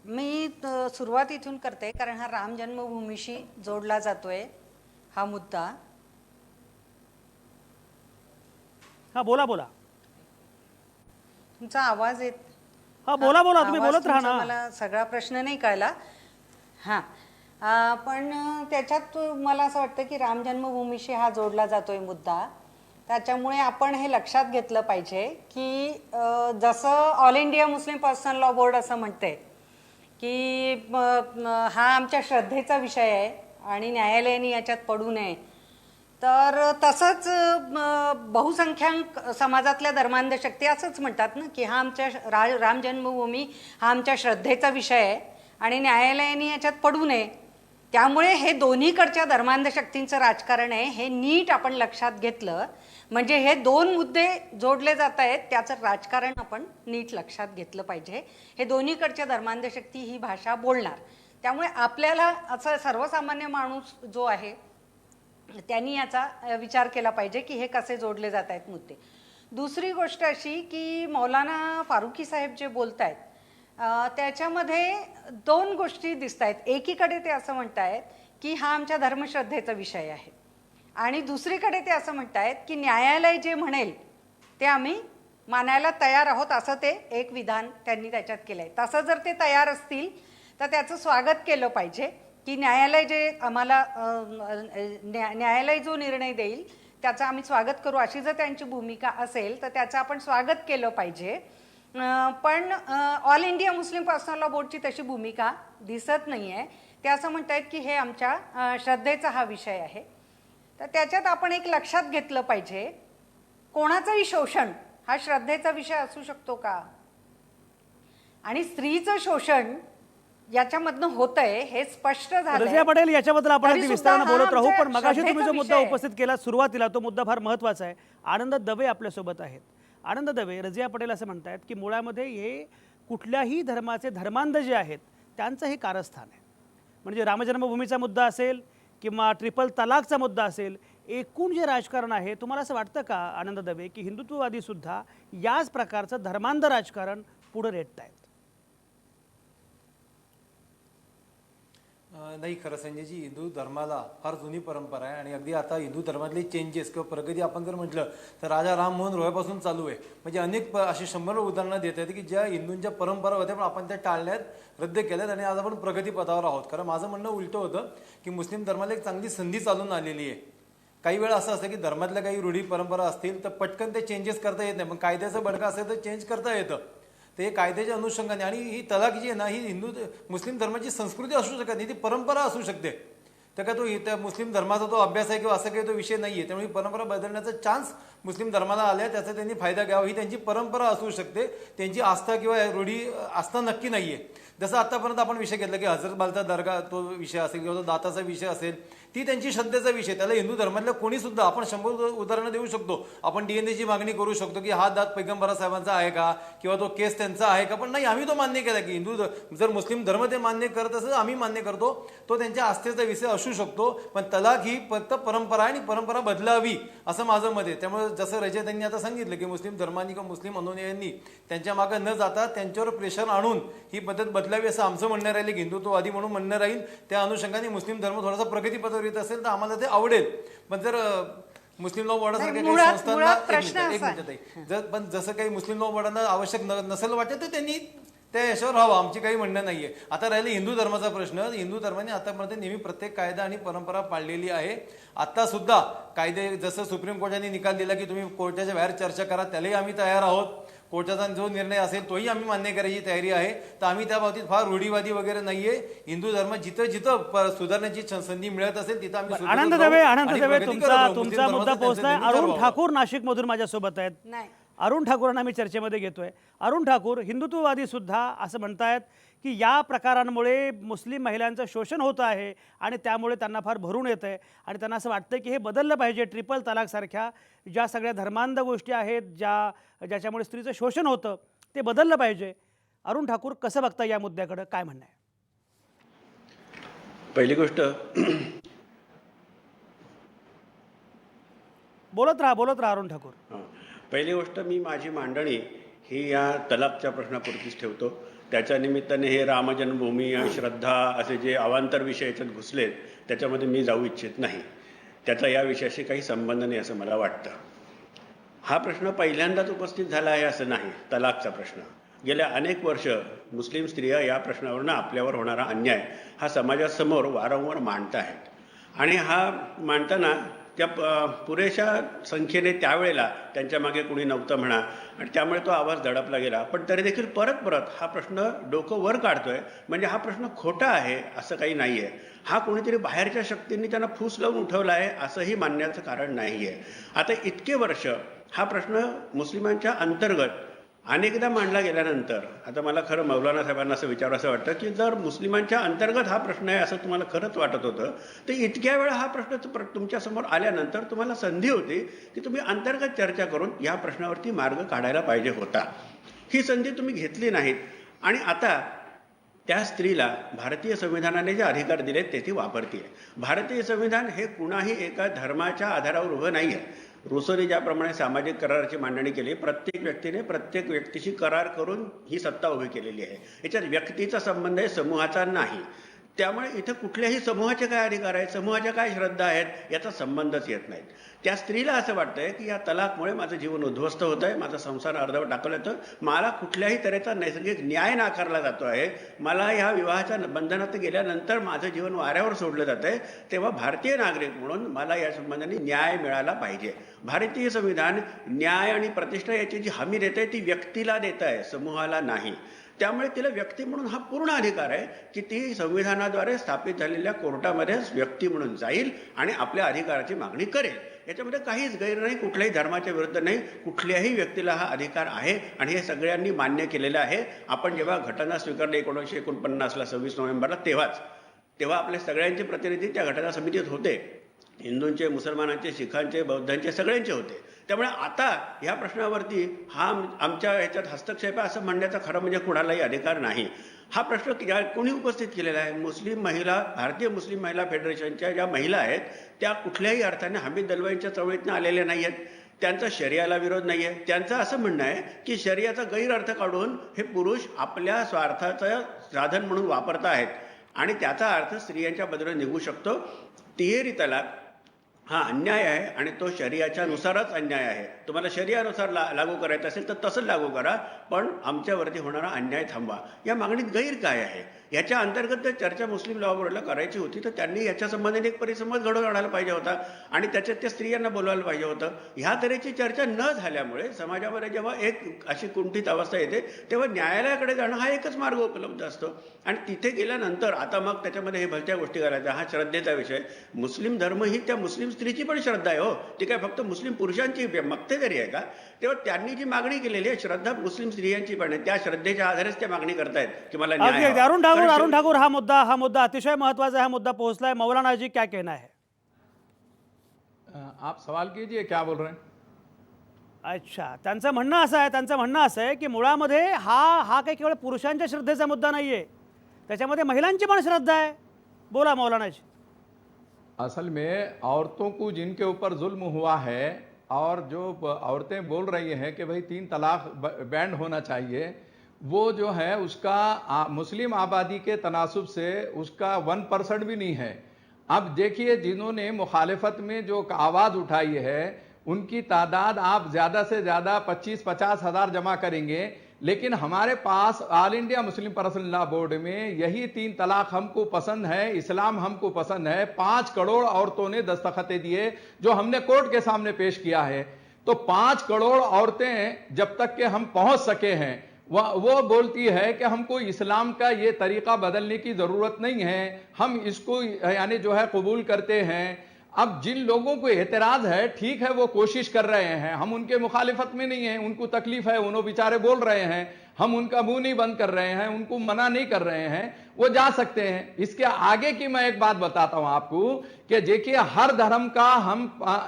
[SPEAKER 4] मी सुरुवात इथून करते, कारण हा राम जन्मभूमीशी जोडला जातोय हा मुद्दा.
[SPEAKER 1] हा, बोला बोला.
[SPEAKER 4] तुमचा आवाज येत
[SPEAKER 1] हा, बोला बोला, तुम्ही
[SPEAKER 4] आवाज
[SPEAKER 1] बोलत राहा
[SPEAKER 4] तुमचा
[SPEAKER 1] ना.
[SPEAKER 4] मला सगळा प्रश्न नाही कळला. हां, पण त्याच्यात मला असं वाटतं की राम जन्मभूमीशी हा जोडला जातोय मुद्दा. त्याच्यामुळे आपण हे लक्षात घेतलं पाहिजे की जसं all India Muslim personal law board असं म्हणते की हा आमच्या श्रद्धेचा विषय आहे आणि न्यायालयाने याच्यात पडू नये, तर तसंच बहुसंख्याक समाजातल्या धर्मांध शक्ती असंच म्हणतात ना की हा आमच्या राम जन्मभूमी हा आमच्या श्रद्धेचा विषय आहे आणि न्यायालयाने याच्यात पडू नये. त्यामुळे हे दोन्हीकडच्या धर्मांध शक्तींचं राजकारण आहे, हे नीट आपण लक्षात घेतलं म्हणजे हे दोन मुद्दे जोडले जात आहेत, त्याचं राजकारण आपण नीट लक्षात घेतलं पाहिजे. हे दोन्हीकडच्या धर्मांध शक्ती ही भाषा बोलणार, त्यामुळे आपल्याला असं सर्वसामान्य माणूस जो आहे त्यांनी याचा विचार केला पाहिजे की हे कसे जोडले जात आहेत मुद्दे. दुसरी गोष्ट अशी की मौलाना फारुकी साहेब जे बोलत आहेत त्याच्यामध्ये दोन गोष्टी दिसत आहेत. एकीकडे ते असं म्हणतायत की हा आमच्या धर्मश्रद्धेचा विषय आहे आणि दुसरीकडे ते असं म्हणतायत की न्यायालय जे म्हणेल ते आम्ही मानायला तयार आहोत, असं ते एक विधान त्यांनी त्याच्यात केलंय. तसं जर ते तयार असतील तर त्याचं स्वागत केलं पाहिजे की न्यायालय जे आम्हाला न्यायालय जो निर्णय देईल त्याचं आम्ही स्वागत करू, अशी जर त्यांची भूमिका असेल तर त्याचं आपण स्वागत केलं पाहिजे. पण all India Muslim personal law बोर्डची तशी भूमिका दिसत नाही आहे. ते असं म्हणतायत की हे आमच्या श्रद्धेचा हा विषय आहे. तर त्याच्यात आपण एक लक्षात घेतलं पाहिजे, कोणाचंही शोषण हा श्रद्धेचा विषय असू शकतो का? आणि स्त्रीचं शोषण याच्यामधनं होतंय हे स्पष्ट झालं.
[SPEAKER 1] रझिया पटेल, याच्याबद्दल आपण अगदी विस्ताराने बोलत राहू, पण मगाशी तुम्ही जो
[SPEAKER 4] श्रद्धेचा
[SPEAKER 1] मुद्दा
[SPEAKER 4] विषय
[SPEAKER 1] उपस्थित केला सुरुवातीला, तो मुद्दा फार महत्त्वाचा आहे. आनंद दवे आपल्यासोबत आहेत. आनंद दवे, रझिया पटेल असं म्हणतायत की मुळामध्ये हे कुठल्याही धर्माचे धर्मांध जे आहेत त्यांचं हे कारस्थान आहे. म्हणजे रामजन्मभूमीचा मुद्दा असेल किंवा ट्रिपल तलाकचा मुद्दा असेल, एकूण जे राजकारण आहे, तुम्हाला असं वाटतं का आनंद दवे की हिंदुत्ववादी सुद्धा याच प्रकारचं धर्मांध राजकारण पुढे रेटत आहेत?
[SPEAKER 5] नाही, खरं संजयजी, हिंदू धर्माला फार जुनी परंपरा आहे आणि अगदी आता हिंदू धर्मातले चेंजेस किंवा प्रगती आपण जर म्हटलं तर राजा राममोहन रोयपासून चालू आहे. म्हणजे अनेक अशी 100 उदाहरणं देत आहेत की ज्या हिंदूंच्या परंपरा होत्या पण आपण त्या टाळल्यात, रद्द केल्यात आणि आज आपण प्रगतीपथावर आहोत. खरं माझं म्हणणं उलटं होतं की मुस्लिम धर्माला एक चांगली संधी चालून आलेली आहे. काही वेळा असं असतं की धर्मातल्या काही रूढी परंपरा असतील तर पटकन ते चेंजेस करता येत नाही, पण कायद्याचं बडका असेल तर चेंज करता येतं. ते कायद्याच्या अनुषंगाने. आणि ही तलाक जी आहे ना, ही मुस्लिम धर्माची संस्कृती असू शकत नाही, ती परंपरा असू शकते. तर का तो त्या मुस्लिम धर्माचा तो अभ्यास आहे किंवा असं काही तो विषय नाही आहे. त्यामुळे परंपरा बदलण्याचा चान्स मुस्लिम धर्माला आल्या, त्याचा त्यांनी फायदा घ्यावा. ही त्यांची परंपरा असू शकते, त्यांची आस्था किंवा रूढी आस्था नक्की नाही आहे. जसं आतापर्यंत आपण विषय घेतला की हजरत बालचा दर्गा तो विषय असेल किंवा तो दाताचा विषय असेल, ती त्यांची श्रद्धेचा विषय. त्याला हिंदू धर्मातल्या कोणी सुद्धा आपण 100 उदाहरणं देऊ शकतो. आपण डीएनएची मागणी करू शकतो की हा दात पैगंबरा साहेबांचा आहे का किंवा तो केस त्यांचा आहे का, पण नाही, आम्ही तो मान्य केला की हिंदू जर मुस्लिम धर्म ते मान्य करत असेल आम्ही मान्य करतो, तो त्यांच्या आस्थेचा विषय असू शकतो. पण तलाक ही फक्त परंपरा आहे आणि परंपरा बदलावी असं माझं मत आहे. त्यामुळे जसं रजत यांनी आता सांगितलं की मुस्लिम धर्मांनी किंवा मुस्लिम अनुयायांनी त्यांच्या मागे न जाता त्यांच्यावर प्रेशर आणून ही पद्धत बदलावी असं आमचं म्हणणं राहील. हिंदुत्ववादी म्हणून म्हणणं राहील. त्या अनुषंगाने मुस्लिम धर्म थोडासा प्रगतीपथावर येत असेल तर आम्हाला ते आवडेल. पण जर मुस्लिम लॉ बोर्डासारख्या काही संस्थांना पण जसं काही मुस्लिम लॉ बोर्डांना आवश्यक नसेल वाटत तर त्यांनी त्या याच्यावर राहावं, आमची काही म्हणणं नाहीये. आता राहिलं हिंदू धर्माचा प्रश्न. हिंदू धर्माने आतापर्यंत नेहमी प्रत्येक कायदा आणि परंपरा पाळलेली आहे. आता सुद्धा कायदे, जसं सुप्रीम कोर्टाने निकाल दिला की तुम्ही कोर्टाच्या बाहेर चर्चा करा, त्यालाही आम्ही तयार आहोत. कोर्टाचा जो निर्णय असेल तोही आम्ही मान्य करायची तयारी आहे. तर आम्ही त्या बाबतीत फार रूढीवादी वगैरे नाहीये. हिंदू धर्म जिथं जिथं सुधारण्याची संधी मिळत असेल तिथं आम्ही सुधारत
[SPEAKER 1] आनंद
[SPEAKER 5] राहू
[SPEAKER 1] दवे,
[SPEAKER 5] आणि
[SPEAKER 1] आनंद दवे,
[SPEAKER 5] प्रगती करत राहू. मुस्लिम
[SPEAKER 1] तुमचा मुद्दा
[SPEAKER 5] धर्माचं
[SPEAKER 1] पोहोचलाय.
[SPEAKER 5] त्यांचं
[SPEAKER 1] अरुण
[SPEAKER 5] नेहमी
[SPEAKER 1] ठाकूर नाशिकमधून माझ्यासोबत आहेत.
[SPEAKER 4] नाही
[SPEAKER 1] अरुण ठाकूरांना मी चर्चेमध्ये घेतोय. अरुण ठाकूर हिंदुत्ववादी सुद्धा असं म्हणतायत की या प्रकारांमुळे मुस्लिम महिलांचं शोषण होतं आहे आणि त्यामुळे त्यांना फार भरून येतं आहे आणि त्यांना असं वाटतं की हे बदललं पाहिजे. ट्रिपल तलाकसारख्या ज्या सगळ्या धर्मांध गोष्टी आहेत, ज्याच्यामुळे स्त्रीचं शोषण होतं, ते बदललं पाहिजे. अरुण ठाकूर कसं बघता या मुद्द्याकडं, काय म्हणणं आहे?
[SPEAKER 6] पहिली गोष्ट,
[SPEAKER 1] बोलत राहा अरुण ठाकूर.
[SPEAKER 6] पहिली गोष्ट, मी माझी मांडणी ही या तलाकच्या प्रश्नापुरतीच ठेवतो. त्याच्या निमित्ताने हे रामजन्मभूमी आणि श्रद्धा असे जे अवांतर विषय याच्यात घुसलेत त्याच्यामध्ये मी जाऊ इच्छित नाही. त्याचा या विषयाशी काही संबंध नाही असं मला वाटतं. हा प्रश्न पहिल्यांदाच उपस्थित झाला आहे असं नाही. तलाकचा प्रश्न गेल्या अनेक वर्ष मुस्लिम स्त्रिया या प्रश्नावरनं आपल्यावर होणारा अन्याय हा समाजासमोर वारंवार मांडत आहेत आणि हा मांडताना त्या पुरेशा संख्येने त्यावेळेला त्यांच्या मागे कुणी नव्हतं म्हणा आणि त्यामुळे तो आवाज दडपला गेला. पण तरी देखील परत हा प्रश्न डोकं वर काढतोय. म्हणजे हा प्रश्न खोटा आहे असं काही नाही आहे. हा कोणीतरी बाहेरच्या शक्तींनी त्यांना फूस लावून उठवला आहे असंही मानण्याचं कारण नाही आहे. आता इतके वर्ष हा प्रश्न मुस्लिमांच्या अंतर्गत अनेकदा मांडला गेल्यानंतर आता मला खरं मौलाना साहेबांना असं विचारावं वाटतं की जर मुस्लिमांच्या अंतर्गत हा प्रश्न आहे असं तुम्हाला खरंच वाटत होतं तर इतक्या वेळा हा प्रश्न तुमच्यासमोर आल्यानंतर तुम्हाला संधी होती की तुम्ही अंतर्गत चर्चा करून या प्रश्नावरती मार्ग काढायला पाहिजे होता. ही संधी तुम्ही घेतली नाहीत आणि आता त्या स्त्रीला भारतीय संविधानाने जे अधिकार दिलेत ते ती वापरते. भारतीय संविधान हे कुणाही एका धर्माच्या आधारावर उभं नाही आहे. रुसोने ज्याप्रमाणे सामाजिक कराराची मांडणी केली, प्रत्येक व्यक्तीने प्रत्येक व्यक्तीशी करार करून ही सत्ता उभी केलेली आहे. याच्यात व्यक्तीचा संबंध आहे, समूहाचा नाही. त्यामुळे इथं कुठल्याही समूहाचे काय अधिकार आहेत, समूहाच्या काय श्रद्धा आहेत याचा संबंधच येत नाहीत. त्या स्त्रीला असं वाटतंय की या तलाकमुळे माझं जीवन उद्ध्वस्त होत आहे, माझा संसार अर्धवट टाकला येतो, मला कुठल्याही तऱ्हेचा नैसर्गिक न्याय नाकारला जातो आहे, मला ह्या विवाहाच्या बंधनात गेल्यानंतर माझं जीवन वाऱ्यावर सोडलं जात आहे, तेव्हा भारतीय नागरिक म्हणून मला या संबंधाने न्याय मिळाला पाहिजे. भारतीय संविधान न्याय आणि प्रतिष्ठा याची जी हमी देत आहे ती व्यक्तीला देत आहे, समूहाला नाही. त्यामुळे तिला व्यक्ती म्हणून हा पूर्ण अधिकार आहे की ती संविधानाद्वारे स्थापित झालेल्या कोर्टामध्येच व्यक्ती म्हणून जाईल आणि आपल्या अधिकाराची मागणी करेल. याच्यामध्ये काहीच गैर नाही, कुठल्याही धर्माच्या विरुद्ध नाही, कुठल्याही व्यक्तीला हा अधिकार आहे आणि हे सगळ्यांनी मान्य केलेलं आहे. आपण जेव्हा घटना स्वीकारली 1949ला 26 नोव्हेंबरला तेव्हा आपल्या सगळ्यांचे प्रतिनिधी त्या घटना समितीत होते. हिंदूंचे, मुसलमानांचे, शिखांचे, बौद्धांचे सगळ्यांचे होते. त्यामुळे आता ह्या प्रश्नावरती हा आमच्या ह्याच्यात हस्तक्षेप आहे असं म्हणण्याचा खरं म्हणजे कुणालाही अधिकार नाही. हा प्रश्न कोणी उपस्थित केलेला आहे? मुस्लिम महिला, भारतीय मुस्लिम महिला फेडरेशनच्या ज्या महिला आहेत त्या कुठल्याही अर्थाने हमीद दलवाईंच्या चळवळीतनं आलेल्या नाही आहेत. त्यांचा शरियाला विरोध नाही आहे. त्यांचं असं म्हणणं आहे की शरियाचा गैरअर्थ काढून हे पुरुष आपल्या स्वार्थाचं साधन म्हणून वापरत आहेत आणि त्याचा अर्थ स्त्रियांच्या बदला निघू शकतो. तिहेरी तलाक हा अन्याय आहे आणि तो शरियाच्या नुसारच अन्याय आहे. तुम्हाला शरियानुसार लागू करायचं असेल तर तसं लागू करा, पण आमच्यावरती होणारा अन्याय थांबवा. या मागणीत गैर काय आहे? याच्या अंतर्गत जर चर्चा मुस्लिम लॉ बोर्डला करायची होती तर त्यांनी याच्या संबंधाने एक परिसंवाद घडवून आणायला पाहिजे होता आणि त्याच्यात त्या स्त्रियांना बोलवायला पाहिजे होतं. ह्या तऱ्हेची चर्चा न झाल्यामुळे समाजामध्ये जेव्हा एक अशी कुंठित अवस्था येते तेव्हा न्यायालयाकडे जाणं हा एकच मार्ग उपलब्ध असतो आणि तिथे गेल्यानंतर आता मग त्याच्यामध्ये हे भलत्या गोष्टी करायच्या. हा श्रद्धेचा विषय. मुस्लिम धर्म ही त्या मुस्लिम स्त्रीची पण श्रद्धा आहे हो, ती काय फक्त मुस्लिम पुरुषांची मक्तेदारी आहे का? तेव्हा त्यांनी जी मागणी केलेली आहे श्रद्धा मुस्लिम स्त्रियांची पण आहे, त्या श्रद्धेच्या आधारेच त्या मागणी करतायत की मला न्याय हवा.
[SPEAKER 1] अरुण ठाकूर हा मुद्दा अतिशय महत्वाचा है, हा मुद्दा पोहोचलाय. मौलाना जी क्या कहना है?
[SPEAKER 2] आप सवाल कीजिए, क्या बोल रहे हैं?
[SPEAKER 1] अच्छा, त्यांचं म्हणणं असं आहे की मुळामध्ये हा काही केवळ पुरुषांच्या श्रद्धेचा मुद्दा नाहीये, त्याच्यामध्ये महिलांची पण श्रद्धा आहे. बोला मौलाना जी.
[SPEAKER 2] असल में औरतों को जिनके ऊपर जुल्म हुआ है और जो औरतें बोल रही हैं कि भाई 3 तलाक बैंड होना चाहिए, वो जो है उसका मुस्लिम आबादी के तनासुब से उसका 1% भी नहीं है. अब देखिए, जिन्होंने मुखालिफत में जो आवाज़ उठाई है उनकी तादाद आप ज़्यादा से ज़्यादा 25-50 हज़ार जमा करेंगे, लेकिन हमारे pass all India Muslim personal law board में यही 3 तलाक हमको पसंद है, इस्लाम हमको पसंद है, 5 करोड़ औरतों ने दस्तखतें दिए जो हमने कोर्ट के सामने पेश किया है। तो 5 करोड़ औरतें जब तक के हम पहुंच सके हैं, वो बोलती है कि हमको इस्लाम का ये तरीका बदलने की जरूरत नहीं है, हम इसको यानी जो है कबूल करते हैं। अब जिन लोगों को एतराज है, ठीक है, वो कोशिश कर रहे हैं, हम उनके मुखालिफत में नहीं है, उनको तकलीफ है, उन्होंने बेचारे बोल रहे हैं, हम उनका मुंह नहीं बंद कर रहे हैं, उनको मना नहीं कर रहे हैं, वो जा सकते हैं। इसके आगे की मैं एक बात बताता हूं आपको कि देखिए हर धर्म का हम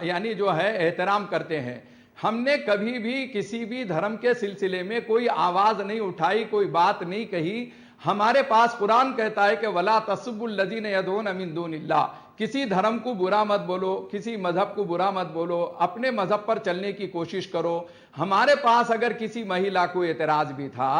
[SPEAKER 2] यानी जो है एहतराम करते हैं। हमने कभी भी किसी भी धर्म के सिलसिले में कोई आवाज नहीं उठाई, कोई बात नहीं कही। हमारे पास कुरान कहता है कि वला तसब्बुल लज़ीना यदऊन मिन दूनिल्लाह, किसी धर्म को बुरा मत बोलो, किसी मजहब को बुरा मत बोलो, अपने मजहब पर चलने की कोशिश करो। हमारे पास अगर किसी महिला को एतराज भी था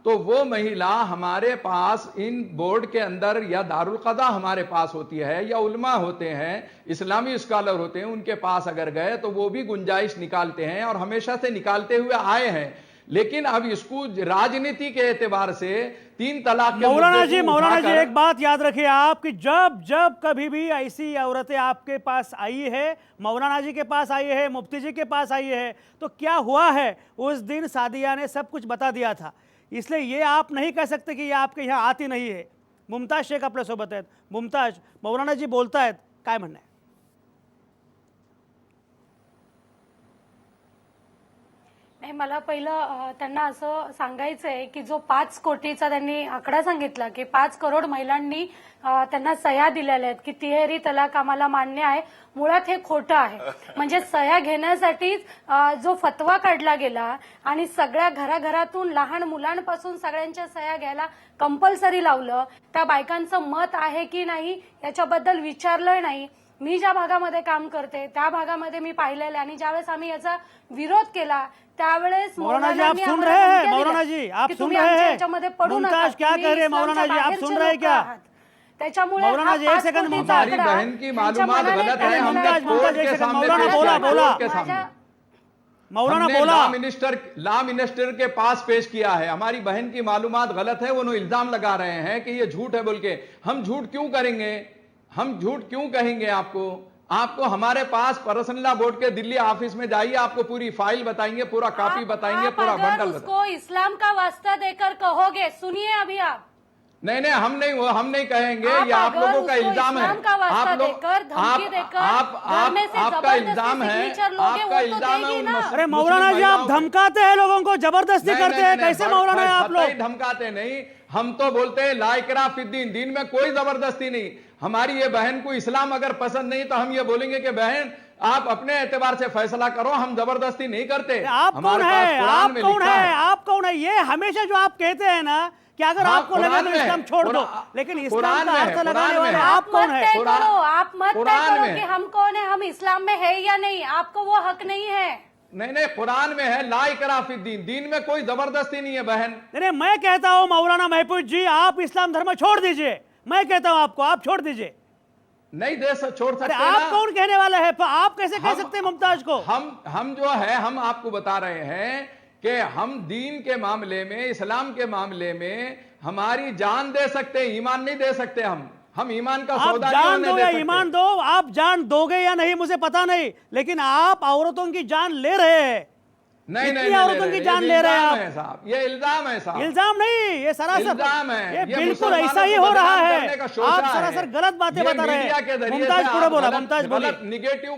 [SPEAKER 2] तो वो महिला हमारे पास इन बोर्ड के अंदर या दारुल क़ज़ा हमारे पास होती है या उलमा होते हैं, इस्लामी स्कॉलर होते हैं, उनके पास अगर गए तो वो भी गुंजाइश निकालते हैं और हमेशा से निकालते हुए आए हैं। लेकिन अब इसको राजनीति के एतबार से 3 तलाक के
[SPEAKER 1] मौलाना जी
[SPEAKER 2] उठाकर-
[SPEAKER 1] एक बात याद रखिए आप कि जब कभी भी ऐसी औरतें आपके पास आई है, मौलाना जी के पास आई है, मुफ्ती जी के पास आई है, तो क्या हुआ है उस दिन सादिया ने सब कुछ बता दिया था। इसलिए ये आप नहीं कह सकते कि ये आपके यहाँ आती नहीं है। मुमताज शेख आपल्यासोबत आहेत। मुमताज, मौलाना जी बोलतायत, काय म्हणणं आहे?
[SPEAKER 7] नाही, मला पहिलं त्यांना असं सांगायचं आहे की जो 5 कोटीचा त्यांनी आकडा सांगितला की 5 करोड महिलांनी त्यांना सह्या दिलेल्या आहेत की तिहेरी तलाक आम्हाला मान्य आहे, मुळात हे खोटं आहे। म्हणजे सह्या घेण्यासाठीच जो फतवा काढला गेला आणि सगळ्या घराघरातून लहान मुलांपासून सगळ्यांच्या सह्या घ्यायला कंपल्सरी लावलं, त्या बायकांचं मत आहे की नाही याच्याबद्दल विचारलं नाही। मी ज्या भागामध्ये काम करते त्या भागामध्ये मी पाहिलेलं आणि ज्यावेळेस आम्ही याचा विरोध केला त्यावेळेस
[SPEAKER 1] मौलाना जी आप सुन रहे हैं? मौलाना जी आप सुन रहे हैं? मुमताज क्या कह रहे हैं? मौलाना जी आप सुन रहे हैं क्या?
[SPEAKER 7] त्याच्यामुळे
[SPEAKER 1] मौलाना जी, एक सेकंड, मुमताज।
[SPEAKER 2] हमारी बहन की मालूमात गलत है, हमने
[SPEAKER 1] मुमताज,
[SPEAKER 2] कोर्ट
[SPEAKER 1] एक
[SPEAKER 2] के
[SPEAKER 1] सेकंड,
[SPEAKER 2] सामने
[SPEAKER 1] मौलाना
[SPEAKER 2] पेश
[SPEAKER 1] बोला,
[SPEAKER 2] किया,
[SPEAKER 1] बोला।
[SPEAKER 2] कोर्ट के सामने
[SPEAKER 1] मौलाना
[SPEAKER 2] हमने
[SPEAKER 1] बोला।
[SPEAKER 2] लॉ मिनिस्टर के पास पेश किया है। हमारी बहन की मालूमात गलत है, उन्होंने इल्जाम लगा रहे हैं कि ये झूठ है बोल के। हम झूठ क्यों करेंगे, हम झूठ क्यों कहेंगे आपको हमारे पास पर्सनल लॉ बोर्ड के दिल्ली ऑफिस में जाइए, आपको पूरी फाइल बताएंगे, पूरा कॉपी बताएंगे, पूरा बंडल बताएंगे।
[SPEAKER 7] उसको इस्लाम का वास्ता देकर कहोगे, सुनिए अभी आप।
[SPEAKER 2] नहीं हम नहीं कहेंगे,
[SPEAKER 7] आप
[SPEAKER 2] ये आप
[SPEAKER 7] अगर
[SPEAKER 2] लोगों का
[SPEAKER 7] उसको
[SPEAKER 2] इल्जाम है।
[SPEAKER 7] इस्लाम का वास्ता
[SPEAKER 2] आप लोग
[SPEAKER 7] देकर, धमकी देकर, घर में से
[SPEAKER 2] आपका
[SPEAKER 7] जबरदस्ती
[SPEAKER 2] इल्जाम है,
[SPEAKER 7] सिग्नेचर लोगे,
[SPEAKER 2] आपका
[SPEAKER 7] वो तो
[SPEAKER 2] इल्जाम है
[SPEAKER 7] देगी
[SPEAKER 2] उन
[SPEAKER 7] ना।
[SPEAKER 1] अरे मौलाना जी, आप धमकाते हैं लोगों को, जबरदस्ती करते हैं, कैसे मौलाना है आप लोग?
[SPEAKER 2] धमकाते नहीं, हम तो बोलते हैं ला इकराह फिद्दीन, दीन में कोई जबरदस्ती नहीं। हमारी ये बहन को इस्लाम अगर पसंद नहीं तो हम ये बोलेंगे कि बहन आप अपने एतबार से फैसला करो, हम जबरदस्ती नहीं करते।
[SPEAKER 1] आप कौन
[SPEAKER 2] हमारे पास
[SPEAKER 1] है?
[SPEAKER 2] कुरान
[SPEAKER 1] आप
[SPEAKER 2] में
[SPEAKER 1] कौन
[SPEAKER 2] लिखा
[SPEAKER 1] है? आप कौन है? ये हमेशा जो आप कहते हैं ना कि अगर
[SPEAKER 2] हाँ,
[SPEAKER 1] आपको लगे
[SPEAKER 2] कुरान
[SPEAKER 1] तो
[SPEAKER 2] में है।
[SPEAKER 1] इस्लाम छोड़ दो, लेकिन इस्लाम
[SPEAKER 2] कुरान
[SPEAKER 1] का
[SPEAKER 2] में है,
[SPEAKER 1] अर्थ
[SPEAKER 2] कुरान
[SPEAKER 1] लगाने
[SPEAKER 2] में
[SPEAKER 1] वाले
[SPEAKER 2] है।
[SPEAKER 1] आप कौन
[SPEAKER 7] मत
[SPEAKER 1] है?
[SPEAKER 7] तय करो, आप मत तय
[SPEAKER 2] कुरान
[SPEAKER 7] करो
[SPEAKER 2] में
[SPEAKER 7] कि
[SPEAKER 2] है।
[SPEAKER 7] हम कौन है, हम इस्लाम में है या नहीं, आपको वो हक नहीं है।
[SPEAKER 2] नहीं कुरान में है ला इकराह फिद्दीन, दीन में कोई जबरदस्ती नहीं है बहन।
[SPEAKER 1] नहीं, मैं कहता हूं मौलाना महफूज जी, आप इस्लाम धर्म छोड़ दीजिए। मैं कहता हूं आपको, आप छोड़ दीजिए।
[SPEAKER 2] नहीं छोड़
[SPEAKER 1] अरे
[SPEAKER 2] सकते
[SPEAKER 1] आप
[SPEAKER 2] ना।
[SPEAKER 1] कौन कहने वाले हैं? आप कैसे कह
[SPEAKER 2] हम-
[SPEAKER 1] सकते हैं मुमताज को?
[SPEAKER 2] हम जो है हम आपको बता रहे हैं कि हम दीन के मामले में, इस्लाम के मामले में हमारी जान दे सकते हैं, ईमान नहीं दे सकते। हम ईमान का
[SPEAKER 1] आप
[SPEAKER 2] सौदा नहीं
[SPEAKER 1] जान
[SPEAKER 2] होने
[SPEAKER 1] दो
[SPEAKER 2] दे
[SPEAKER 1] या
[SPEAKER 2] सकते।
[SPEAKER 1] ईमान दो, आप जान दोगे या नहीं मुझे पता नहीं, लेकिन आप औरतों की जान ले रहे हैं।
[SPEAKER 2] नहीं
[SPEAKER 1] कितनी औरतों की जान ले रहे हैं आप?
[SPEAKER 2] साहब, ये इल्जाम है साहब।
[SPEAKER 1] इल्जाम नहीं, ये सरासर
[SPEAKER 2] इल्जाम है।
[SPEAKER 1] ये
[SPEAKER 2] ये
[SPEAKER 1] बिल्कुल
[SPEAKER 2] मुसलमानों
[SPEAKER 1] ऐसा ही
[SPEAKER 2] को
[SPEAKER 1] हो रहा
[SPEAKER 2] बदनाम
[SPEAKER 1] है।
[SPEAKER 2] करने का शोषा
[SPEAKER 1] आप
[SPEAKER 2] है।
[SPEAKER 1] सरासर गलत बातें
[SPEAKER 2] ये
[SPEAKER 1] बता रहे
[SPEAKER 2] मीडिया के
[SPEAKER 1] हैं।
[SPEAKER 2] जरिए
[SPEAKER 1] मुमताज
[SPEAKER 2] से
[SPEAKER 1] पूरा
[SPEAKER 2] आप
[SPEAKER 1] बोला,
[SPEAKER 2] गलत-
[SPEAKER 1] मुमताज बोली।
[SPEAKER 2] गलत निगेटिव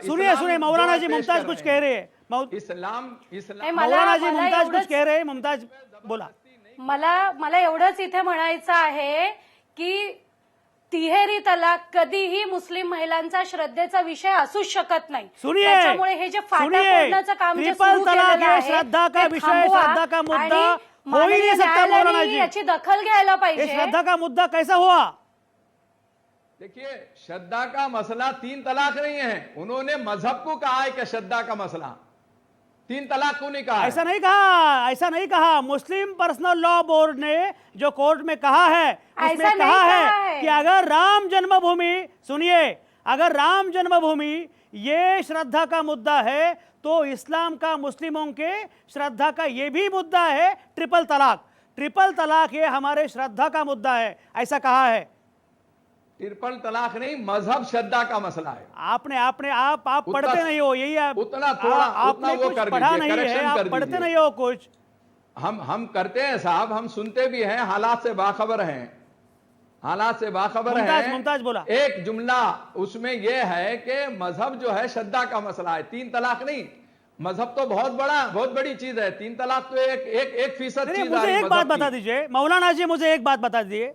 [SPEAKER 1] सुनिए सुनिए मौलाना जी, मुमताज कुछ कह रहे हैं।
[SPEAKER 2] इस्लाम
[SPEAKER 7] मला-
[SPEAKER 1] मौलाना जी,
[SPEAKER 7] मला
[SPEAKER 1] मुमताज कुछ
[SPEAKER 7] एवढंच-
[SPEAKER 1] कह रहे हैं। मुमताज बोला।
[SPEAKER 7] मला एवढंच इथे म्हणायचं आहे की तिहेरी तलाक कधीही मुस्लिम महिलांचा श्रद्धेचा विषय असूच शकत नाही।
[SPEAKER 1] सुनिए,
[SPEAKER 7] त्याच्यामुळे हे जे फाटा
[SPEAKER 1] सुनिए,
[SPEAKER 7] फोडण्याचं काम जे
[SPEAKER 1] ट्रिपल
[SPEAKER 7] सुरू
[SPEAKER 1] तलाक
[SPEAKER 7] केलेलं
[SPEAKER 1] हे
[SPEAKER 7] आहे,
[SPEAKER 1] श्रद्धा का
[SPEAKER 7] ते
[SPEAKER 1] विषय,
[SPEAKER 7] थांबवा
[SPEAKER 1] श्रद्धा का मुद्दा
[SPEAKER 7] आणि
[SPEAKER 1] हो ही
[SPEAKER 7] माननीय
[SPEAKER 1] नहीं सकता मौलाना
[SPEAKER 7] न्यायालयाने
[SPEAKER 1] जी।
[SPEAKER 7] याची दखल घ्यायला
[SPEAKER 1] ये
[SPEAKER 7] पाहिजे।
[SPEAKER 1] श्रद्धा का मुद्दा कैसा हुआ?
[SPEAKER 2] देखिए, श्रद्धा का मसला 3 तलाक नहीं है। उन्होंने मजहब को कहा है कि श्रद्धा का मसला 3 तलाक को नहीं कहा है।
[SPEAKER 1] ऐसा नहीं कहा, ऐसा नहीं कहा। मुस्लिम पर्सनल लॉ बोर्ड ने जो कोर्ट में कहा है, उसमें
[SPEAKER 7] ऐसा नहीं
[SPEAKER 1] कहा
[SPEAKER 7] कहा
[SPEAKER 1] है
[SPEAKER 7] है।
[SPEAKER 1] कि अगर राम जन्मभूमि, सुनिए, अगर राम जन्मभूमि ये श्रद्धा का मुद्दा है तो इस्लाम का मुस्लिमों के श्रद्धा का ये भी मुद्दा है। ट्रिपल तलाक ये हमारे श्रद्धा का मुद्दा है, ऐसा कहा है।
[SPEAKER 2] ट्रिपल तलाक नहीं, मजहब श्रद्धा का मसला है।
[SPEAKER 1] आप पढ़ते नहीं हो, यही
[SPEAKER 2] उतना थोड़ा
[SPEAKER 1] आपने
[SPEAKER 2] वो
[SPEAKER 1] कुछ
[SPEAKER 2] कर
[SPEAKER 1] पढ़ा
[SPEAKER 2] दीजिए,
[SPEAKER 1] नहीं है,
[SPEAKER 2] correction
[SPEAKER 1] आप
[SPEAKER 2] कर
[SPEAKER 1] पढ़ते
[SPEAKER 2] दीजिए।
[SPEAKER 1] नहीं हो कुछ।
[SPEAKER 2] हम करते हैं साहब, हम सुनते भी हैं, हालात से बाखबर हैं, हालात से बाखबर हैं।
[SPEAKER 1] मुमताज बोला।
[SPEAKER 2] एक जुमला उसमें यह है कि मजहब जो है श्रद्धा का मसला है, 3 तलाक नहीं। मजहब तो बहुत बड़ी चीज है, 3 तलाक तो एक फीसद
[SPEAKER 1] नहीं,
[SPEAKER 2] चीज
[SPEAKER 1] मुझे
[SPEAKER 2] है
[SPEAKER 1] एक बात
[SPEAKER 2] मजहब
[SPEAKER 1] बता
[SPEAKER 2] की।
[SPEAKER 1] दीजिए मौलाना जी, मुझे एक बात बता दीजिए।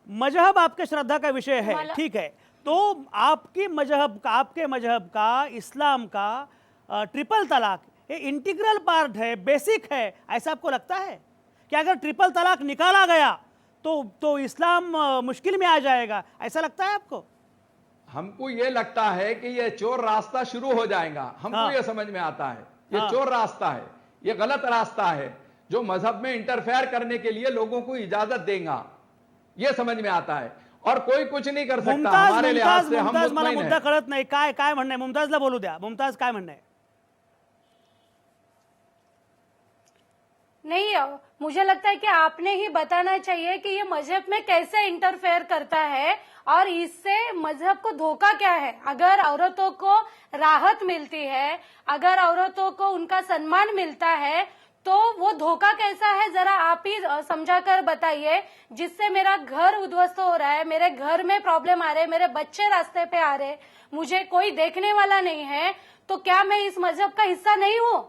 [SPEAKER 1] मजहब आपके श्रद्धा का विषय है, ठीक है, तो आपके मजहब का इस्लाम का ट्रिपल तलाक ये इंटीग्रल पार्ट है, बेसिक है, ऐसा आपको लगता है कि अगर ट्रिपल तलाक निकाला गया तो इस्लाम मुश्किल में आ जाएगा, ऐसा लगता है आपको?
[SPEAKER 2] हमको ये लगता है कि ये चोर रास्ता शुरू हो जाएगा, हमको
[SPEAKER 1] हाँ।
[SPEAKER 2] ये समझ में आता है। ये
[SPEAKER 1] हाँ।
[SPEAKER 2] चोर रास्ता है, ये गलत रास्ता है जो मजहब में इंटरफेयर करने के लिए लोगों को इजाजत देगा, ये समझ में आता है। और कोई कुछ नहीं कर सकता हमारे लिहाज से। हम
[SPEAKER 1] मुमताज मला
[SPEAKER 2] मुतमईन
[SPEAKER 1] मुद्दा
[SPEAKER 2] हैं।
[SPEAKER 1] कळत नाही, काय म्हणणं आहे मुमताजला बोलू द्या। मुमताज काय म्हणणं आहे?
[SPEAKER 7] नहीं, मुझे लगता है कि आपने ही बताना चाहिए कि ये मजहब में कैसे इंटरफेयर करता है और इससे मजहब को धोखा क्या है। अगर औरतों को राहत मिलती है, अगर औरतों को उनका सम्मान मिलता है, तो वो धोखा कैसा है, जरा आप ही समझाकर बताइए। जिससे मेरा घर उद्ध्वस्त हो रहा है, मेरे घर में प्रॉब्लम आ रहे, मेरे बच्चे रास्ते पे आ रहे, मुझे कोई देखने वाला नहीं है, तो क्या मैं इस मजहब का हिस्सा नहीं हूँ?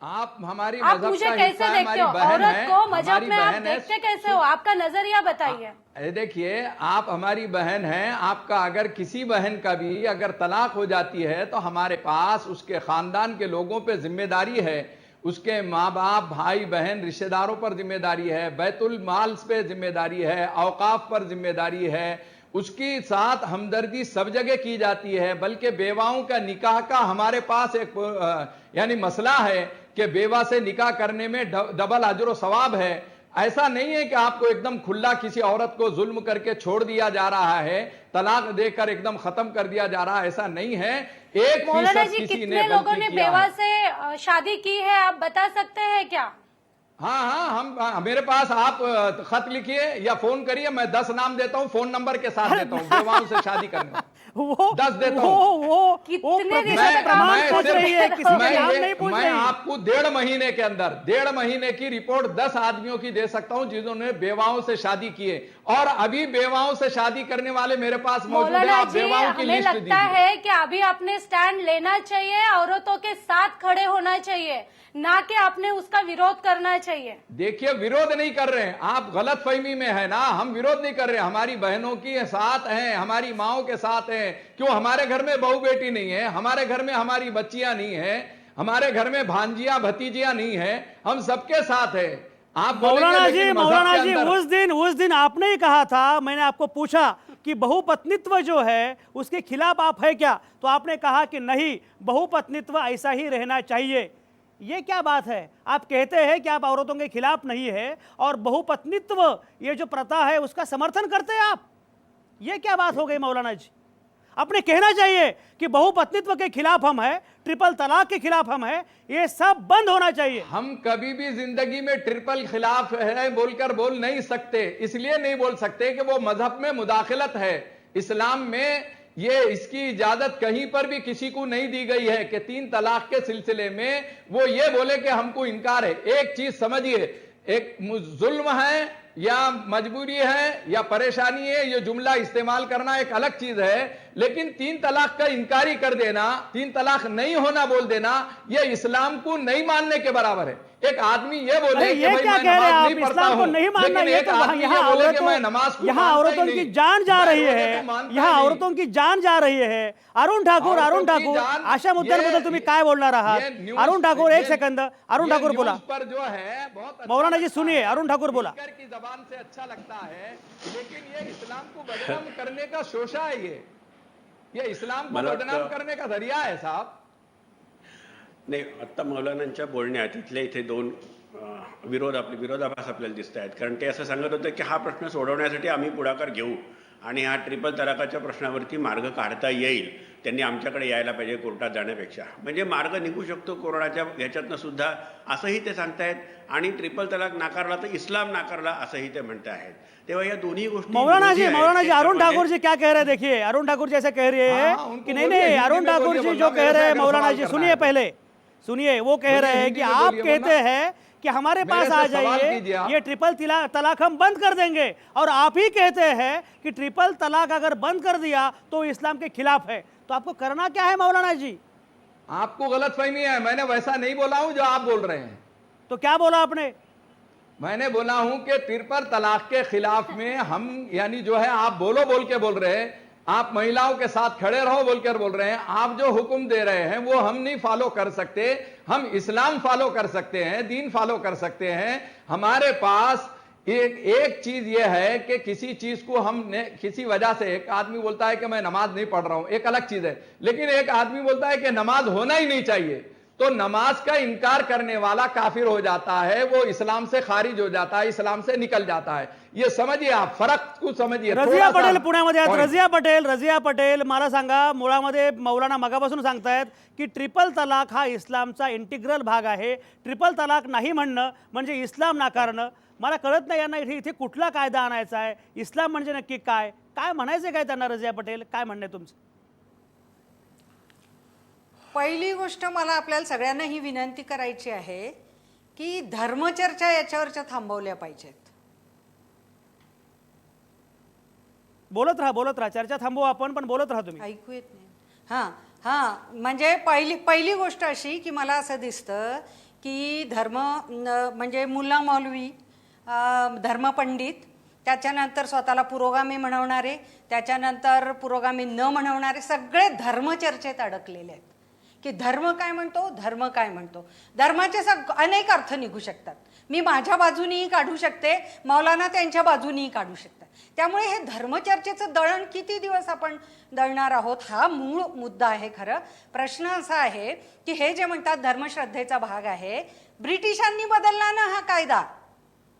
[SPEAKER 2] आप हमारी
[SPEAKER 7] आप
[SPEAKER 2] मजहब
[SPEAKER 7] मुझे
[SPEAKER 2] का
[SPEAKER 7] कैसे
[SPEAKER 2] हिस्सा है,
[SPEAKER 7] देखते हो?
[SPEAKER 2] हमारी बहन
[SPEAKER 7] औरत
[SPEAKER 2] है,
[SPEAKER 7] को मजहब
[SPEAKER 2] हमारी
[SPEAKER 7] में आप
[SPEAKER 2] बहन है।
[SPEAKER 7] देखते कैसे हो? आपका नजरिया बताइए।
[SPEAKER 2] अरे देखिए, आप हमारी बहन हैं, आपका अगर किसी बहन का भी अगर तलाक हो जाती है तो हमारे पास उसके खानदान के लोगों पे जिम्मेदारी है, उसके माँ बाप, भाई बहन, रिश्तेदारों पर जिम्मेदारी है, बैतुल माल पे जिम्मेदारी है, औकाफ पर जिम्मेदारी है, उसके साथ हमदर्दी सब जगह की जाती है। बल्कि बेवाओं का निकाह का हमारे पास एक यानी मसला है कि बेवा से निकाह करने में डबल अजर सवाब है। ऐसा नहीं है कि आपको एकदम खुला किसी औरत को जुल्म करके छोड़ दिया जा रहा है, तलाक देकर एकदम खत्म कर दिया जा रहा है, ऐसा नहीं है। 1%
[SPEAKER 7] मौलाना जी,
[SPEAKER 2] किसी
[SPEAKER 7] कितने लोगों ने
[SPEAKER 2] किया
[SPEAKER 7] बेवा
[SPEAKER 2] है।
[SPEAKER 7] से शादी की है, आप बता सकते हैं क्या?
[SPEAKER 2] हाँ, हम मेरे पास आप खत लिखिए या फोन करिए, मैं 10 नाम देता हूँ, फोन नंबर के साथ देता हूँ बेवाओं से शादी करने।
[SPEAKER 1] वो
[SPEAKER 2] 10 देता
[SPEAKER 1] वो
[SPEAKER 2] हूँ।
[SPEAKER 1] वो
[SPEAKER 7] कितने
[SPEAKER 1] प्रतिशत
[SPEAKER 7] रिश्ते
[SPEAKER 1] प्रमाण
[SPEAKER 2] मैं
[SPEAKER 1] पूछ
[SPEAKER 2] सिर्फ-
[SPEAKER 1] रही है, किसी का नाम नहीं पूछ
[SPEAKER 2] मैं
[SPEAKER 1] रही।
[SPEAKER 2] आपको 1.5 महीने के अंदर 1.5 महीने की रिपोर्ट 10 आदमियों की दे सकता हूं जिन्होंने बेवाओं से शादी किए, और अभी बेवाओं से शादी करने वाले मेरे पास मौजूद है।
[SPEAKER 7] मौलाना
[SPEAKER 2] आप
[SPEAKER 7] जी,
[SPEAKER 2] बेवाओं की
[SPEAKER 7] हमें
[SPEAKER 2] लिस्ट
[SPEAKER 7] लगता
[SPEAKER 2] दीजिए।
[SPEAKER 7] है कि अभी आपने स्टैंड लेना चाहिए, औरतों के साथ खड़े होना चाहिए, ना कि आपने उसका विरोध करना चाहिए।
[SPEAKER 2] देखिए, विरोध नहीं कर रहे हैं, आप गलत फहमी में है ना। हम विरोध नहीं कर रहे हैं, हमारी बहनों की साथ हैं, हमारी माओं के साथ हैं। क्यों हमारे घर में बहू बेटी नहीं है? हमारे घर में हमारी बच्चियां नहीं है, हमारे घर में भांजियां भतीजियां नहीं है, हम सबके साथ है। आप बोलेंगे,
[SPEAKER 1] मौलाना जी,
[SPEAKER 2] लेकिन मजहब
[SPEAKER 1] मौलाना
[SPEAKER 2] के
[SPEAKER 1] जी,
[SPEAKER 2] अंदर-
[SPEAKER 1] उस दिन आपने ही कहा था, मैंने आपको पूछा कि बहुपत्नित्व जो है उसके खिलाफ आप है क्या, तो आपने कहा कि नहीं, बहुपत्नित्व ऐसा ही रहना चाहिए। ये क्या बात है? आप कहते हैं कि आप औरतों के खिलाफ नहीं है और बहुपत्नित्व ये जो प्रथा है उसका समर्थन करते हैं आप। ये क्या बात हो गई मौलाना जी? आपने कहना चाहिए कि बहुपत्नित्व के खिलाफ हम हैं, ट्रिपल तलाक के खिलाफ हम हैं, ये सब बंद होना चाहिए।
[SPEAKER 2] हम कभी भी जिंदगी में ट्रिपल खिलाफ है बोलकर बोल नहीं सकते। इसलिए नहीं बोल सकते कि वो मजहब में मुदाखलत है। इस्लाम में ये इसकी इजाजत कहीं पर भी किसी को नहीं दी गई है कि 3 तलाक के सिलसिले में वो ये बोले कि हमको इनकार है। एक चीज समझिए, एक जुल्म है या मजबूरी है या परेशानी है, ये जुमला इस्तेमाल करना एक अलग चीज है, लेकिन 3 तलाक का इनकारी कर देना, 3 तलाक नहीं होना बोल देना, ये इस्लाम को नहीं मानने के बराबर है। एक आदमी ये बोले
[SPEAKER 1] अरे
[SPEAKER 2] कि
[SPEAKER 1] ये
[SPEAKER 2] भाई
[SPEAKER 1] क्या
[SPEAKER 2] मैं
[SPEAKER 1] कह रहे हैं
[SPEAKER 2] नमाज
[SPEAKER 1] आप?
[SPEAKER 2] नहीं पढ़ता
[SPEAKER 1] इस्लाम को
[SPEAKER 2] हूं,
[SPEAKER 1] नहीं मानना,
[SPEAKER 2] लेकिन
[SPEAKER 1] ये
[SPEAKER 2] एक
[SPEAKER 1] तो
[SPEAKER 2] आदमी
[SPEAKER 1] यहाँ
[SPEAKER 2] ये बोले कि मैं नमाज को
[SPEAKER 1] यहाँ
[SPEAKER 2] मानता ही
[SPEAKER 1] औरतों की
[SPEAKER 2] नहीं।
[SPEAKER 1] जान जा
[SPEAKER 2] मैं
[SPEAKER 1] रही
[SPEAKER 2] रोजे
[SPEAKER 1] है,
[SPEAKER 2] को मानता ही
[SPEAKER 1] यहाँ
[SPEAKER 2] नहीं।
[SPEAKER 1] औरतों की जान जा रही है। अरुण ठाकूर, अरुण
[SPEAKER 2] औरतों की
[SPEAKER 1] ठाकूर,
[SPEAKER 2] जान-
[SPEAKER 1] अशा मुद्द्यांबद्दल
[SPEAKER 2] ये-
[SPEAKER 1] तुम्ही काय बोलणार आहात?
[SPEAKER 2] ये न्यूज-
[SPEAKER 1] अरुण ठाकूर, एक
[SPEAKER 2] ये-
[SPEAKER 1] सेकंद, अरुण
[SPEAKER 2] ये
[SPEAKER 1] ठाकूर बोला।
[SPEAKER 2] न्यूज पर जो है बहुत अच्छा
[SPEAKER 1] मौलाना जी
[SPEAKER 2] लगता
[SPEAKER 1] सुनिए,
[SPEAKER 2] है।
[SPEAKER 1] अरुण ठाकुर बोला।
[SPEAKER 2] स्पीकर की जबान से अच्छा लगता है, लेकिन ये इस्लाम को बदनाम करने का शोषा है। ये इस्लाम को
[SPEAKER 6] मला
[SPEAKER 2] बदनाम
[SPEAKER 6] वाटतं-
[SPEAKER 2] करने का जरिया है साहब।
[SPEAKER 6] नाही, आत्ता मौलानांच्या बोलण्यात इथले इथे 2 विरोधाभास आपल्याला दिसत आहेत. कारण ते असं सांगत होते की हा प्रश्न सोडवण्यासाठी आम्ही पुढाकार घेऊ आणि हा ट्रिपल तलाकाच्या प्रश्नावरती मार्ग काढता येईल. त्यांनी आमच्याकडे यायला पाहिजे कोर्टात जाण्यापेक्षा. म्हणजे मार्ग निघू शकतो कोरोनाच्या ह्याच्यातनं सुद्धा असंही ते सांगतायत. आणि ट्रिपल तलाक नाकारला तर इस्लाम नाकारला असंही ते म्हणत आहेत. तेव्हा या दोन्ही गोष्टी
[SPEAKER 1] मौलाना
[SPEAKER 6] विरोधी
[SPEAKER 1] जी
[SPEAKER 6] आहेत.
[SPEAKER 1] अरुण
[SPEAKER 6] त्याच्यामध्ये-
[SPEAKER 1] ठाकुर जी क्या कह रहे हैं, देखिए अरुण ठाकुर जी ऐसे कह रहे हैं
[SPEAKER 2] हाँ, उनको
[SPEAKER 1] कि नहीं
[SPEAKER 2] बोलिए,
[SPEAKER 1] नहीं,
[SPEAKER 2] हिंदी
[SPEAKER 1] अरुण
[SPEAKER 2] में
[SPEAKER 1] ठाकुर
[SPEAKER 2] बोलिए,
[SPEAKER 1] जी
[SPEAKER 2] वरना
[SPEAKER 1] जो कह
[SPEAKER 2] मेरे
[SPEAKER 1] रहे
[SPEAKER 2] से
[SPEAKER 1] हैं
[SPEAKER 2] अगर
[SPEAKER 1] मौलाना
[SPEAKER 2] सवाल
[SPEAKER 1] जी,
[SPEAKER 2] करना
[SPEAKER 1] सुनिए
[SPEAKER 2] है।
[SPEAKER 1] पहले सुनिए, वो कह
[SPEAKER 2] बोलिए,
[SPEAKER 1] रहे हैं
[SPEAKER 2] हिंदी
[SPEAKER 1] कि
[SPEAKER 2] में
[SPEAKER 1] आप
[SPEAKER 2] बोलिए,
[SPEAKER 1] कहते
[SPEAKER 2] वरना-
[SPEAKER 1] हैं कि हमारे
[SPEAKER 2] मेरे
[SPEAKER 1] पास
[SPEAKER 2] से
[SPEAKER 1] आ
[SPEAKER 2] सवाल
[SPEAKER 1] जाइए,
[SPEAKER 2] कीजिए आप।
[SPEAKER 1] ये ट्रिपल तलाक हम बंद कर देंगे, और आप ही कहते हैं कि ट्रिपल तलाक अगर बंद कर दिया तो इस्लाम के खिलाफ है। तो आपको करना क्या है मौलाना जी?
[SPEAKER 2] आपको गलतफहमी है, मैंने वैसा नहीं बोला हूं जो आप बोल रहे हैं।
[SPEAKER 1] तो क्या बोला आपने?
[SPEAKER 2] मैंने बोला हूं कि ट्रिपल तलाक के खिलाफ में हम यानी जो है आप बोलो बोल के बोल रहे हैं, आप महिलाओं के साथ खड़े रहो बोलकर बोल रहे हैं। आप जो हुक्म दे रहे हैं वो हम नहीं फॉलो कर सकते, हम इस्लाम फॉलो कर सकते हैं, दीन फॉलो कर सकते हैं। हमारे पास एक चीज ये है कि किसी चीज को हमने किसी वजह से, एक आदमी बोलता है कि मैं नमाज नहीं पढ़ रहा हूं, एक अलग चीज है, लेकिन एक आदमी बोलता है कि नमाज होना ही नहीं चाहिए, तो नमाज का इनकार करने वाला काफिर हो जाता है, वो इस्लाम से खारिज हो जाता है, इस्लाम से निकल जाता है। ये समझिए, आप फरक को समझिए।
[SPEAKER 1] रजिया
[SPEAKER 2] थोड़ा सा
[SPEAKER 1] पटेल पुण्यामध्ये आहेत.
[SPEAKER 2] point.
[SPEAKER 1] रजिया पटेल मला सांगा, मुळामध्ये मौलाना मगापासून सांगतायत की ट्रिपल तलाक हा इस्लामचा इंटिग्रल भाग आहे. ट्रिपल तलाक नाही म्हणणं म्हणजे इस्लाम नाकारणं. मला कळत नाही यांना इथे कुठला कायदा आणायचा आहे, इस्लाम म्हणजे नक्की काय काय म्हणायचं काय त्यांना? रजिया पटेल, काय म्हणणं आहे तुमचं?
[SPEAKER 4] पहिली गोष्ट मला आपल्याला सगळ्यांना ही विनंती करायची आहे की धर्मचर्चा याच्यावरच्या थांबवल्या पाहिजेत.
[SPEAKER 1] बोलत राहा, चर्चा थांबवू आपण, पण बोलत राहा तुम्ही.
[SPEAKER 4] ऐकू येत नाही. हां हां, म्हणजे पहिली गोष्ट अशी की मला असं दिसतं की म्हणजे मुल्ला मौलवी, धर्मपंडित, त्याच्यानंतर स्वतःला पुरोगामी म्हणवणारे, त्याच्यानंतर पुरोगामी न म्हणवणारे सगळे धर्मचर्चेत अडकलेले आहेत की धर्म काय म्हणतो, धर्म काय म्हणतो. धर्माचे अनेक अर्थ निघू शकतात. मी माझ्या बाजूनीही काढू शकते, मौलाना त्यांच्या बाजूनीही काढू शकतात. त्यामुळे हे धर्मचर्चेचं दळण किती दिवस आपण दळणार आहोत हा मूळ मुद्दा आहे. खरं प्रश्न असा आहे की हे जे म्हणतात धर्मश्रद्धेचा भाग आहे, ब्रिटिशांनी बदलला ना हा कायदा.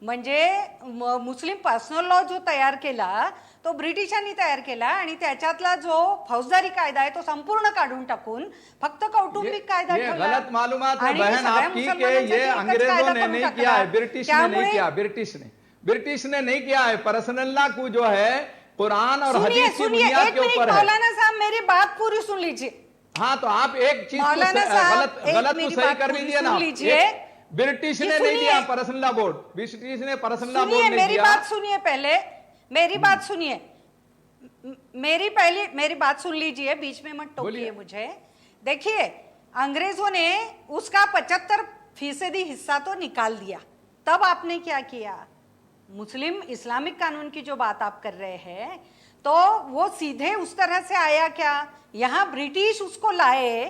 [SPEAKER 4] म्हणजे मुस्लिम पर्सनल लॉ जो तयार केला तो ब्रिटिशांनी तयार केला आणि त्याच्यातला जो फौजदारी कायदा आहे तो संपूर्ण काढून टाकून फक्त कौटुंबिक कायदा
[SPEAKER 2] ये
[SPEAKER 4] ठेवला.
[SPEAKER 2] गलत मालूमात है
[SPEAKER 4] आणि
[SPEAKER 2] बहन
[SPEAKER 4] सगळ्या
[SPEAKER 2] आपकी कि
[SPEAKER 4] मुसलमानांसाठी
[SPEAKER 2] ये
[SPEAKER 4] एकच
[SPEAKER 2] अंग्रेजों
[SPEAKER 4] कायदा
[SPEAKER 2] ने
[SPEAKER 4] करून
[SPEAKER 2] नहीं
[SPEAKER 4] टाकला.
[SPEAKER 2] किया है, ब्रिटिश ने नहीं
[SPEAKER 4] त्यामुळे-
[SPEAKER 2] किया, ब्रिटिश ने नहीं किया है। पर्सनल लॉ को जो है कुरान और
[SPEAKER 4] सुनिए
[SPEAKER 2] हदीस की
[SPEAKER 4] सुनिए,
[SPEAKER 2] बुनियाद
[SPEAKER 4] एक
[SPEAKER 2] के
[SPEAKER 4] मिनट
[SPEAKER 2] ऊपर है।
[SPEAKER 4] मौलाना साहब मेरी बात पूरी सुन लीजिए.
[SPEAKER 2] हाँ, तो आप एक चीज को
[SPEAKER 4] मौलाना साहब,
[SPEAKER 2] गलत को
[SPEAKER 4] मेरी
[SPEAKER 2] सही
[SPEAKER 4] बात
[SPEAKER 2] कर
[SPEAKER 4] पूरी
[SPEAKER 2] लीजिए
[SPEAKER 4] सुन
[SPEAKER 2] ना।
[SPEAKER 4] लीजिए.
[SPEAKER 2] ब्रिटिश
[SPEAKER 4] ये
[SPEAKER 2] ने नहीं
[SPEAKER 4] सुनिए।
[SPEAKER 2] दिया पर्सनल लॉ बोर्ड, ब्रिटिश ने पर्सनल लॉ
[SPEAKER 4] सुनिए
[SPEAKER 2] बोर्ड नहीं
[SPEAKER 4] मेरी
[SPEAKER 2] दिया।
[SPEAKER 4] बात सुनिए, पहले मेरी बात सुनिए. मेरी बात सुन लीजिए, बीच में मत टोकिए
[SPEAKER 2] बोलिए।
[SPEAKER 4] मुझे. देखिए, अंग्रेजों ने उसका 75% हिस्सा तो निकाल दिया. तब आपने क्या किया? मुस्लिम इस्लामिक कानून की जो बात आप कर रहे हैं तो वो सीधे उस तरह से आया क्या? यहाँ ब्रिटिश उसको लाए,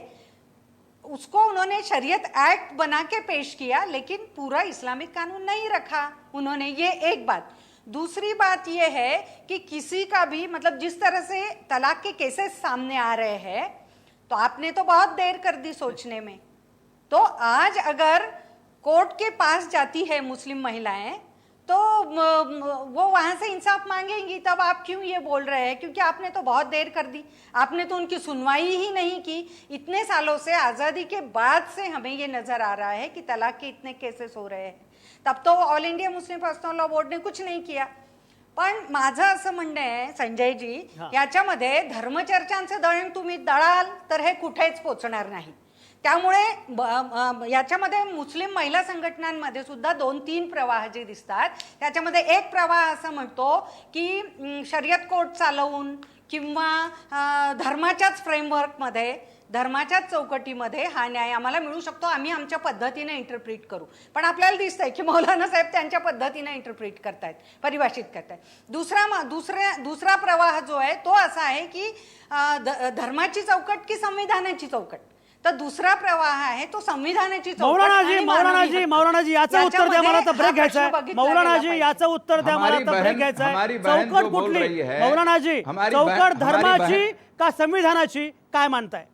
[SPEAKER 4] उसको उन्होंने शरीयत एक्ट बना के पेश किया, लेकिन पूरा इस्लामिक कानून नहीं रखा उन्होंने. ये एक बात. दूसरी बात ये है कि किसी का भी मतलब जिस तरह से तलाक के केसेस सामने आ रहे हैं तो आपने तो बहुत देर कर दी सोचने में. तो आज अगर कोर्ट के पास जाती है मुस्लिम महिलाएं तो वो वहां से इंसाफ मांगेंगी. तब आप क्यों ये बोल रहे हैं? क्योंकि आपने तो बहुत देर कर दी, आपने तो उनकी सुनवाई ही नहीं की. इतने सालों से, आज़ादी के बाद से हमें ये नजर आ रहा है कि तलाक के इतने केसेस हो रहे हैं. तब तो all India Muslim personal law board ने कुछ नहीं किया. पण माझं असं म्हणणं आहे संजयजी, याच्यामध्ये धर्मचर्चांचं दळण तुम्ही दळाल तर हे कुठेच पोचणार नाही. त्यामुळे याच्यामध्ये मुस्लिम महिला संघटनांमध्ये सुद्धा 2-3 प्रवाह जे दिसतात. त्याच्यामध्ये एक प्रवाह असं म्हणतो की शरीयत कोर्ट चालवून किंवा धर्माच्याच फ्रेमवर्कमध्ये, धर्माच्याच चौकटीमध्ये हा न्याय आम्हाला मिळू शकतो, आम्ही आमच्या पद्धतीने इंटरप्रिट करू. पण आपल्याला दिसतंय की मौलाना साहेब त्यांच्या पद्धतीने इंटरप्रिट करतायत, परिभाषित करतायत. दुसरा प्रवाह जो आहे तो असा आहे की धर्माची चौकट की संविधानाची चौकट. तर दुसरा प्रवाह आहे तो संविधानाची चौकट.
[SPEAKER 1] मौलाना जी याचं उत्तर द्या, मला आता ब्रेक घ्यायचा आहे. मौलाना जी याचं उत्तर द्या, मला आता ब्रेक घ्यायचा आहे. चौकट कुठली मौलाना जी? चौकट धर्माची का संविधानाची, काय मानताय?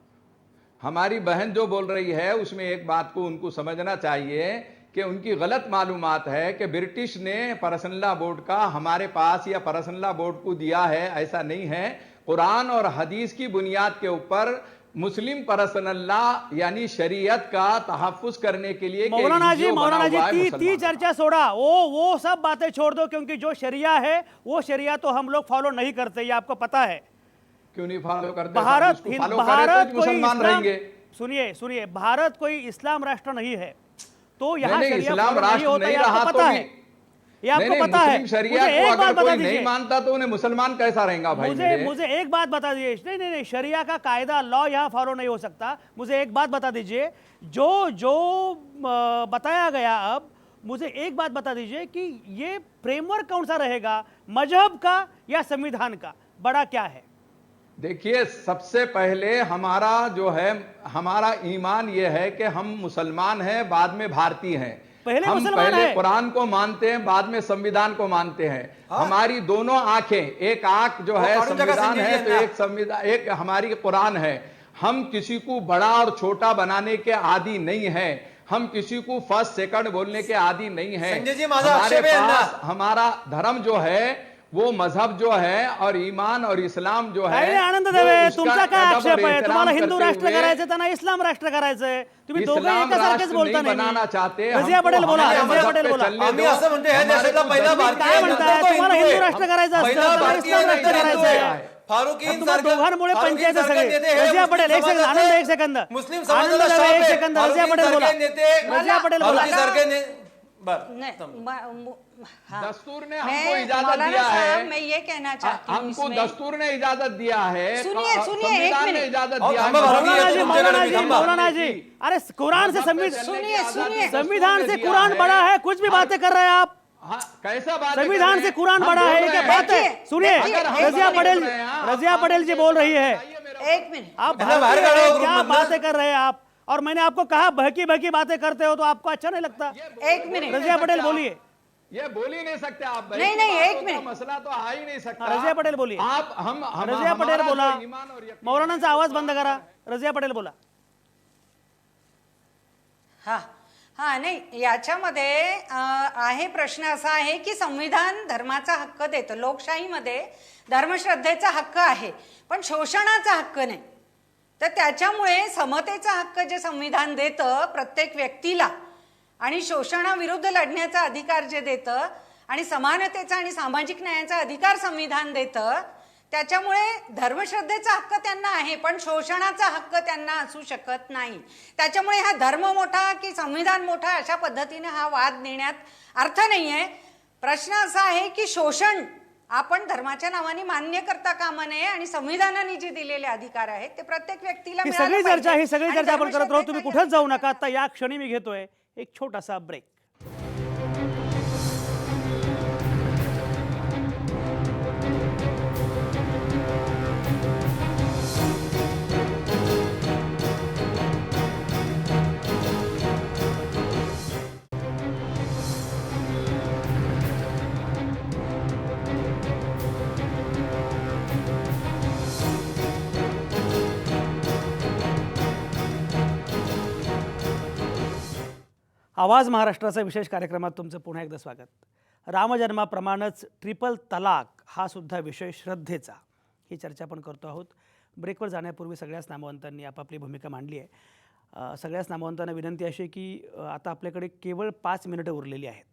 [SPEAKER 2] हमारी बहन जो बोल रही है उसमें एक बात को उनको समझना चाहिए कि उनकी गलत मालूमात है कि ब्रिटिश ने पर्सनल लॉ बोर्ड का हमारे पास या पर्सनल लॉ बोर्ड को दिया है, ऐसा नहीं है. कुरान और हदीस की बुनियाद के ऊपर मुस्लिम पर्सनल लॉ यानी शरीयत का तहफ्फुज करने के लिए
[SPEAKER 1] मौलाना जी ती चर्चा छोड़ा, वो सब बातें छोड़ दो, क्योंकि जो शरिया है वो शरिया तो हम लोग फॉलो नहीं करते, ये आपको पता है।
[SPEAKER 2] क्यों नहीं फॉलो करते?
[SPEAKER 1] भारत
[SPEAKER 2] भारत मुसलमान रहेंगे।
[SPEAKER 1] सुनिए, भारत कोई इस्लाम राष्ट्र नहीं है, तो यहाँ
[SPEAKER 2] नहीं,
[SPEAKER 1] शरिया
[SPEAKER 2] इस्लाम
[SPEAKER 1] फॉलो नहीं
[SPEAKER 2] राष्ट्र
[SPEAKER 1] होता,
[SPEAKER 2] नहीं
[SPEAKER 1] ये आपको
[SPEAKER 2] रहा
[SPEAKER 1] पता
[SPEAKER 2] तो
[SPEAKER 1] है,
[SPEAKER 2] भी
[SPEAKER 1] ये आपको
[SPEAKER 2] नहीं,
[SPEAKER 1] पता है।
[SPEAKER 2] मुस्लिम शरिया
[SPEAKER 1] मुझे
[SPEAKER 2] को
[SPEAKER 1] एक
[SPEAKER 2] अगर
[SPEAKER 1] बात बता
[SPEAKER 2] कोई
[SPEAKER 1] दीजिए,
[SPEAKER 2] नहीं मानता तो उन्हें मुसलमान कैसा रहेगा भाई?
[SPEAKER 1] मुझे एक बात बता दीजिए। नहीं, शरिया का कायदा लॉ यहाँ फॉलो नहीं हो सकता। मुझे एक बात बता दीजिए, जो बताया गया, अब मुझे एक बात बता दीजिए कि ये फ्रेमवर्क कौन सा रहेगा, मजहब का या संविधान का? बड़ा क्या है?
[SPEAKER 2] देखिए, सबसे पहले हमारा जो है, हमारा ईमान ये है कि हम मुसलमान हैं, बाद में भारतीय हैं। हम पहले कुरान को मानते हैं, बाद में संविधान को मानते हैं। हमारी दोनों आंखें, एक आंख जो है संविधान है, तो एक संविधान, एक हमारी कुरान है। हम किसी को बड़ा और छोटा बनाने के आदी नहीं है, हम किसी को फर्स्ट सेकंड बोलने के आदी नहीं है। हमारे पास हमारा धर्म जो है वो मजहब जो है और ईमान और इस्लाम जो है।
[SPEAKER 1] आनंद देवे, तुमचा काय आक्षेप आहे? तुम्हाला हिंदू राष्ट्र करायचं, त्यांना इस्लाम राष्ट्र करायचंय, तुम्ही दोघे एकासारखेच बोलता
[SPEAKER 2] बनाना चाहते हैं।
[SPEAKER 1] रजिया पटेल बोला।
[SPEAKER 5] आम्ही असं म्हणतो हे देशातला पहिला भारतीय
[SPEAKER 1] काय म्हणताय? तुम्हाला हिंदू राष्ट्र करायचं असतं,
[SPEAKER 5] पहिला
[SPEAKER 1] त्यांना
[SPEAKER 5] भारतीय
[SPEAKER 1] इस्लाम राष्ट्र करायचंय।
[SPEAKER 5] फारुकीन
[SPEAKER 1] तुम्हाला दोघांमुळे पंचायत आहे सगळे। रजिया पटेल, एक सेकंद, आनंद, एक सेकंद,
[SPEAKER 5] मुस्लिम
[SPEAKER 1] आनंद
[SPEAKER 5] समाजाला
[SPEAKER 1] देवे, एक
[SPEAKER 5] शाप
[SPEAKER 1] सेकंद,
[SPEAKER 5] आहे।
[SPEAKER 1] रजिया पटेल बोला, रजिया पटेल बोला।
[SPEAKER 2] दस्तूर ने हमको इजाजत दिया है,
[SPEAKER 4] मैं ये कहना चाहती हूँ
[SPEAKER 2] हमको
[SPEAKER 4] इसमें-
[SPEAKER 2] दस्तूर ने इजाजत दिया है,
[SPEAKER 4] सुनिए, एक
[SPEAKER 2] संविधान ने
[SPEAKER 4] मिनट।
[SPEAKER 2] इजाजत
[SPEAKER 5] और
[SPEAKER 2] दिया है।
[SPEAKER 1] मौलाना जी, अरे कुरान से
[SPEAKER 4] सुनिए।
[SPEAKER 1] संविधान से कुरान बड़ा है, कुछ भी बातें कर रहे हैं आप।
[SPEAKER 2] हाँ, कैसा बात?
[SPEAKER 1] संविधान से कुरान बड़ा है, ये क्या बात है? सुनिए, रजिया पटेल जी बोल रही है,
[SPEAKER 4] एक मिनट,
[SPEAKER 1] आप क्या बातें कर रहे हैं आप? और मैंने आपको कहा बहकी बहकी बातें करते हो तो आपको अच्छा नहीं लगता?
[SPEAKER 4] एक मिनट,
[SPEAKER 1] रजिया पटेल बोलिए।
[SPEAKER 2] ये बोल ही नहीं सकते आप।
[SPEAKER 4] नहीं, एक मिनट।
[SPEAKER 2] मसला तो आ ही नहीं सकता।
[SPEAKER 1] रजिया पटेल बोलिए।
[SPEAKER 2] आप हम
[SPEAKER 1] रजिया पटेल बोला।
[SPEAKER 2] ईमान और यकीन-
[SPEAKER 1] मौलानांचा आवाज बंद करा। रजिया पटेल बोला।
[SPEAKER 4] हा नाही, याच्यामध्ये आहे प्रश्न असा आहे की संविधान धर्माचा हक्क देतं, लोकशाहीमध्ये धर्मश्रद्धेचा हक्क आहे, पण शोषणाचा हक्क नाही। तर त्याच्यामुळे समतेचा हक्क जे संविधान देतं प्रत्येक व्यक्तीला, आणि शोषणाविरुद्ध लढण्याचा अधिकार जे देतं, आणि समानतेचा आणि सामाजिक न्यायाचा अधिकार संविधान देतं, त्याच्यामुळे धर्मश्रद्धेचा हक्क त्यांना आहे, पण शोषणाचा हक्क त्यांना असू शकत नाही। त्याच्यामुळे हा धर्म मोठा की संविधान मोठा अशा पद्धतीने हा वाद नेण्यात अर्थ नाहीये। प्रश्न असा आहे की शोषण आपण धर्माच्या नावाने मान्य करता कामा नये, आणि संविधानाने जे दिलेले अधिकार आहेत ते प्रत्येक व्यक्तीला
[SPEAKER 1] ही
[SPEAKER 4] मिळाले
[SPEAKER 1] सगळी चर्चा
[SPEAKER 4] पाहिजे।
[SPEAKER 1] आपण करत राहू, तुम्ही कुठेच जाऊ नका। आता या क्षणी मी घेतोय एक छोटासा ब्रेक। आवाज महाराष्ट्राचा विशेष कार्यक्रमात तुमचं पुन्हा एकदा स्वागत। रामजन्माप्रमाणेच ट्रिपल तलाक हा सुद्धा विषय श्रद्धेचा, ही चर्चा आपण करतो आहोत। ब्रेकवर जाण्यापूर्वी सगळ्याच नामवंतांनी आपापली भूमिका मांडली आहे। सगळ्याच नामवंतांना विनंती अशी की आता आपल्याकडे केवळ 5 मिनिटं उरलेली आहेत,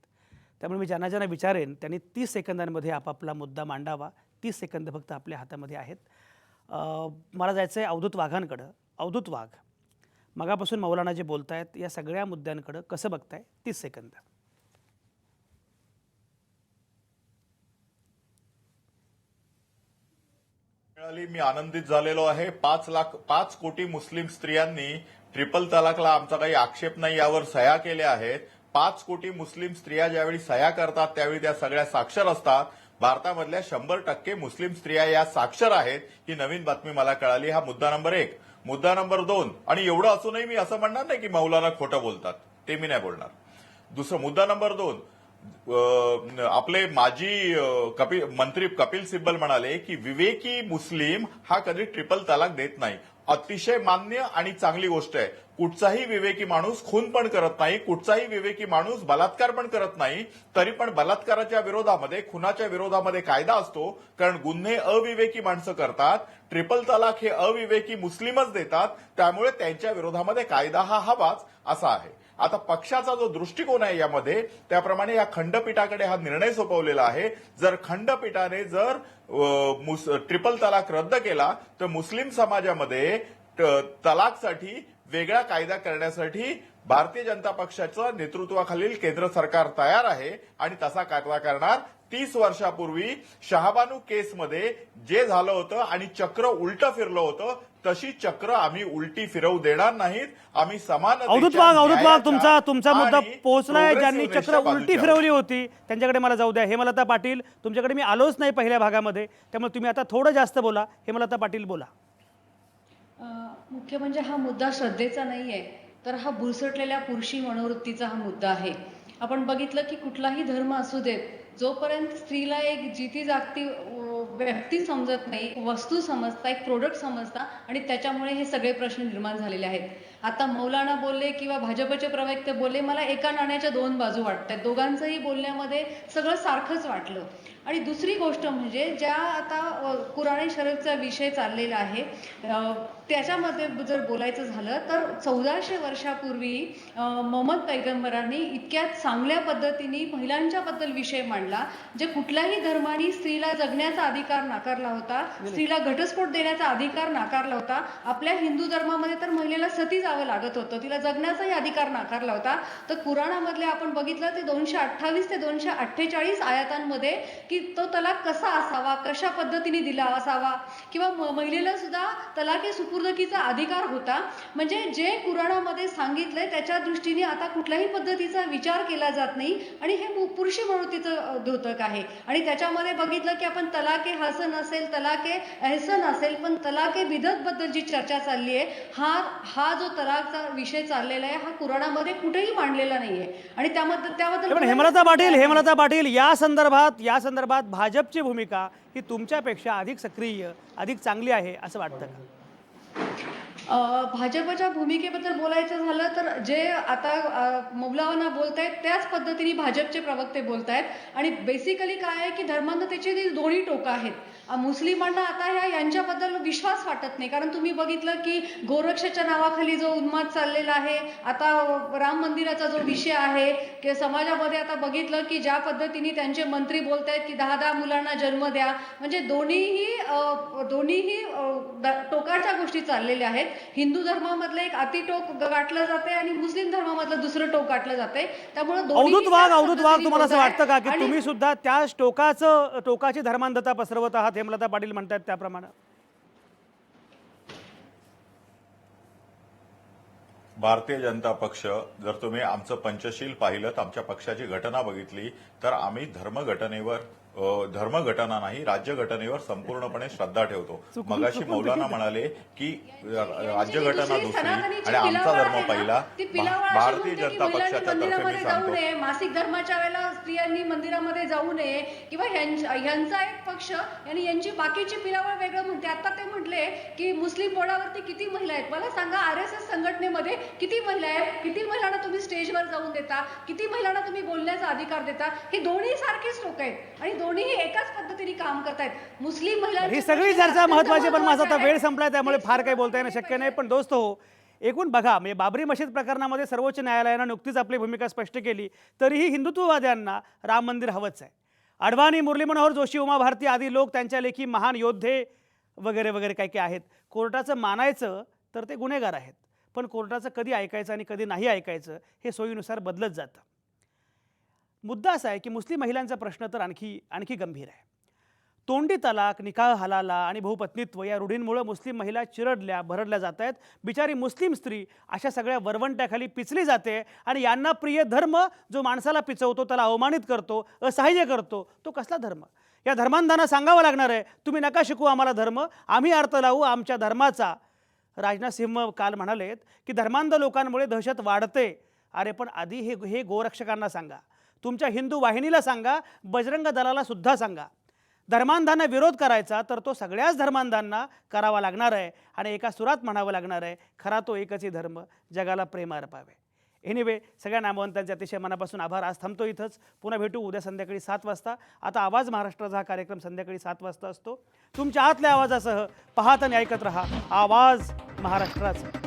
[SPEAKER 1] त्यामुळे मी ज्यांना ज्यांना विचारेन त्यांनी 30 सेकंदांमध्ये आपापला मुद्दा मांडावा। 30 सेकंद फक्त आपल्या हातामध्ये आहेत। मला जायचं आहे अवधूत वाघांकडं। अवधूत वाघ, मगापासून मौलाना जे बोलतायत या सगळ्या मुद्द्यांकडे कसं बघताय? 30 सेकंद।
[SPEAKER 3] मी आनंदित झालेलो आहे। 5 कोटी मुस्लिम स्त्रियांनी ट्रिपल तलाकला आमचा काही आक्षेप नाही यावर सह्या केल्या आहेत। 5 कोटी मुस्लिम स्त्रिया ज्यावेळी सह्या करतात त्यावेळी त्या सगळ्या साक्षर असतात। भारतामधल्या 100% मुस्लिम स्त्रिया या साक्षर आहेत, ही नवीन बातमी मला कळाली। हा मुद्दा नंबर 1। मुद्दा नंबर 2, आणि एवढं असूनही मी असं म्हणणार नाही की मौलाना खोटं बोलतात, ते मी नाही बोलणार। दुसरा मुद्दा नंबर 2, आपले माजी मंत्री कपिल सिब्बल म्हणाले की विवेकी मुस्लिम हा कधी ट्रिपल तलाक देत नाही। अतिशय मान्य आणि चांगली गोष्ट आहे. कुठचाही विवेकी माणूस खून पण करत नाही, कुठचाही विवेकी माणूस बलात्कार पण करत नाही. तरी पण बलात्काराच्या विरोधामध्ये, खुनाच्या विरोधामध्ये कायदा असतो, कारण गुन्हे अविवेकी माणसं करतात. ट्रिपल तलाक हे अविवेकी मुस्लिमच देतात, त्यामुळे त्यांच्या विरोधामध्ये कायदा हा हवाच असा आहे. आता पक्षाचा जो दृष्टिकोन आहे यामध्ये, त्याप्रमाणे या खंडपीठाकडे हा निर्णय सोपवलेला आहे. जर खंडपीठाने ट्रिपल तलाक रद्द केला तर मुस्लिम समाजामध्ये तलाकसाठी वेगळा कायदा करण्यासाठी भारतीय जनता पक्षाचं नेतृत्वाखालील केंद्र सरकार तयार आहे आणि तसा कायदा करणार. 30 वर्षापूर्वी शहाबानू केसमध्ये जे झालं होतं आणि चक्र उलटं फिरलं होतं, तशी चक्र आम्ही उलटी फिरवू देणार नाहीत. आम्ही समान
[SPEAKER 1] अवधूत वाघ तुमचा मुद्दा पोहोचलाय. ज्यांनी चक्र उलटी फिरवली होती त्यांच्याकडे मला जाऊ द्या. हेमलता पाटील, तुमच्याकडे मी आलोच नाही पहिल्या भागामध्ये, त्यामुळे तुम्ही आता थोडं जास्त बोला. हेमलता पाटील बोला.
[SPEAKER 8] मुख्य म्हणजे हा मुद्दा श्रद्धेचा नाही आहे, तर हा बुरसटलेल्या पुरुषी मनोवृत्तीचा हा मुद्दा आहे. आपण बघितलं की कुठलाही धर्म असू देत, जोपर्यंत स्त्रीला एक जिती जागती व्यक्ती समजत नाही, वस्तू समजता, एक प्रोडक्ट समजता, आणि त्याच्यामुळे हे सगळे प्रश्न निर्माण झालेले आहेत. आता मौलाना बोलले किंवा भाजपचे प्रवक्ते बोलले, मला एका नाण्याच्या दोन बाजू वाटतात. दोघांचंही बोलण्यामध्ये सगळं सारखंच वाटलं. आणि दुसरी गोष्ट म्हणजे ज्या आता कुराणी शरीफचा विषय चाललेला आहे, त्याच्यामध्ये जर बोलायचं झालं तर 1400 वर्षापूर्वी मोहम्मद पैगंबरांनी इतक्या चांगल्या पद्धतीने महिलांच्या बद्दल विषय मांडला, जे कुठल्याही धर्माने स्त्रीला जगण्याचा अधिकार नाकारला होता, स्त्रीला घटस्फोट देण्याचा अधिकार नाकारला होता. आपल्या हिंदू धर्मामध्ये तर महिलेला सती जावं लागत होतं, तिला जगण्याचाही अधिकार नाकारला होता. तर कुराणामधले आपण बघितलं ते 228 ते 248 आयातांमध्ये की तो तलाक कसा असावा, कशा पद्धतीने दिला असावा, किंवा महिलेला सुद्धा तलाके सुपुर्दकीचा अधिकार होता. म्हणजे जे कुराणामध्ये सांगितलंय त्याच्या दृष्टीने आता कुठल्याही पद्धतीचा विचार केला जात नाही आणि हे पुरुषी मनोवृत्तीचं द्योतक आहे. आणि त्याच्यामध्ये बघितलं की आपण तलाके हसन असेल, तलाके एहसन असेल, पण तलाके बिदत बद्दल जी चर्चा चालली आहे, हा जो तलाकचा विषय चाललेला आहे, हा कुराणामध्ये कुठेही मांडलेला नाहीये. आणि त्याबद्दल
[SPEAKER 1] हेमलता पाटील या संदर्भात भाजपची भूमिका ही तुमच्यापेक्षा अधिक सक्रिय, अधिक चांगली आहे असं वाटतं का?
[SPEAKER 8] भाजपच्या भूमिकेबद्दल बोलायचं झालं तर जे आता मौलाना बोलतायत त्याच पद्धतीने भाजपचे प्रवक्ते बोलतायत. आणि बेसिकली काय आहे की धर्मांधतेची दोन्ही टोकं आहेत. मुस्लिमांना आता यांच्याबद्दल विश्वास वाटत नाही, कारण तुम्ही बघितलं की गोरक्षाच्या नावाखाली जो उन्माद चाललेला आहे, आता राम मंदिराचा जो विषय आहे की समाजामध्ये आता बघितलं की ज्या पद्धतीने त्यांचे मंत्री बोलतायत की 10-10 मुलांना जन्म द्या, म्हणजे दोन्हीही टोकाच्या गोष्टी चाललेल्या आहेत. हिंदू धर्मामधलं एक अतिटोक गाठलं जाते आणि मुस्लिम धर्मामधलं दुसरं टोक गाठलं जाते. त्यामुळे
[SPEAKER 1] अवधूत वाघ तुम्हाला असं वाटतं का की तुम्ही सुद्धा त्याच टोकाची धर्मांधता पसरवत आहात, हेमलता पाटील म्हणतात त्याप्रमाणे?
[SPEAKER 3] भारतीय जनता पक्ष, जर तुम्ही आमचं पंचशील पाहिलं, आमच्या पक्षाची घटना बघितली, तर आम्ही धर्मघटना नाही, राज्यघटनेवर संपूर्णपणे श्रद्धा ठेवतो. मगाशी मौलाना म्हणाले की राज्यघटना दुसरी आणि आमचा धर्म पहिला. भारतीय जनता पक्षाच्या तर्फे मी सांगतो,
[SPEAKER 8] मासिक धर्माच्या वेळेला स्त्रियांनी मंदिरामध्ये जाऊ नये, किंवा ह्यांचा एक पक्ष आणि यांची बाकीची पिलावळ वेगळं म्हणते. आता ते म्हटले की मुस्लिम बोर्डावरती किती महिला आहेत. मला सांगा, RSS संघटनेमध्ये किती महिला आहेत? किती महिलांना तुम्ही स्टेजवर जाऊन देता? किती महिलांना तुम्ही बोलण्याचा अधिकार देता? हे दोन्ही सारखेच लोक आहेत आणि दोन्ही एकाच पद्धतीने काम करतायत. मुस्लिम महिला
[SPEAKER 1] ही सगळी चर्चा महत्वाची, पण माझा आता वेळ संपलाय त्यामुळे फार काही बोलता येणं शक्य नाही. पण दोस्त हो, एकूण बघा, म्हणजे बाबरी मशीद प्रकरणामध्ये सर्वोच्च न्यायालयानं नुकतीच आपली भूमिका स्पष्ट केली, तरीही हिंदुत्ववाद्यांना राम मंदिर हवंच आहे. अडवाणी, मुरली मनोहर जोशी, उमा भारती आदी लोक, त्यांच्या लेखी महान योद्धे वगैरे वगैरे काही काही आहेत. कोर्टाचं मानायचं तर ते गुन्हेगार आहेत, पण कोर्टाचं कधी ऐकायचं आणि कधी नाही ऐकायचं हे सोयीनुसार बदलत जातं. मुद्दा असा आहे की मुस्लिम महिलांचा प्रश्न तर आणखी गंभीर आहे. तोंडी तलाक, निकाह हलाला आणि बहुपत्नीत्व या रूढींमुळे मुस्लिम महिला भरडल्या जात आहेत. बिचारी मुस्लिम स्त्री अशा सगळ्या वरवंट्याखाली पिचली जाते आणि यांना प्रिय धर्म जो माणसाला पिचवतो, त्याला अवमानित करतो, असहाय्य करतो, तो कसला धर्म? या धर्मांधांना सांगावं लागणार आहे, तुम्ही नका शिकू आम्हाला धर्म, आम्ही अर्थ लावू आमच्या धर्माचा. राजनाथ सिंह काल म्हणालेत की धर्मांध लोकांमुळे दहशत वाढते. अरे पण आधी हे गोरक्षकांना सांगा, तुमच्या हिंदू वाहिनीला सांगा, बजरंग दलाला सुद्धा सांगा. धर्मांधांना विरोध करायचा तर तो सगळ्याच धर्मांधांना करावा लागणार आहे आणि एका सुरात म्हणावं लागणार आहे, खरा तो एकच धर्म जगाला प्रेम अर्पावे. एनिवे, सगळ्या नामवंतांचे अतिशय मनापासून आभार. आज थांबतो इथंच. पुन्हा भेटू उद्या संध्याकाळी 7 वाजता. आता आवाज महाराष्ट्राचा हा कार्यक्रम संध्याकाळी 7 वाजता असतो. तुमच्या आतल्या आवाजासह पाहत आणि ऐकत रहा आवाज महाराष्ट्राचा.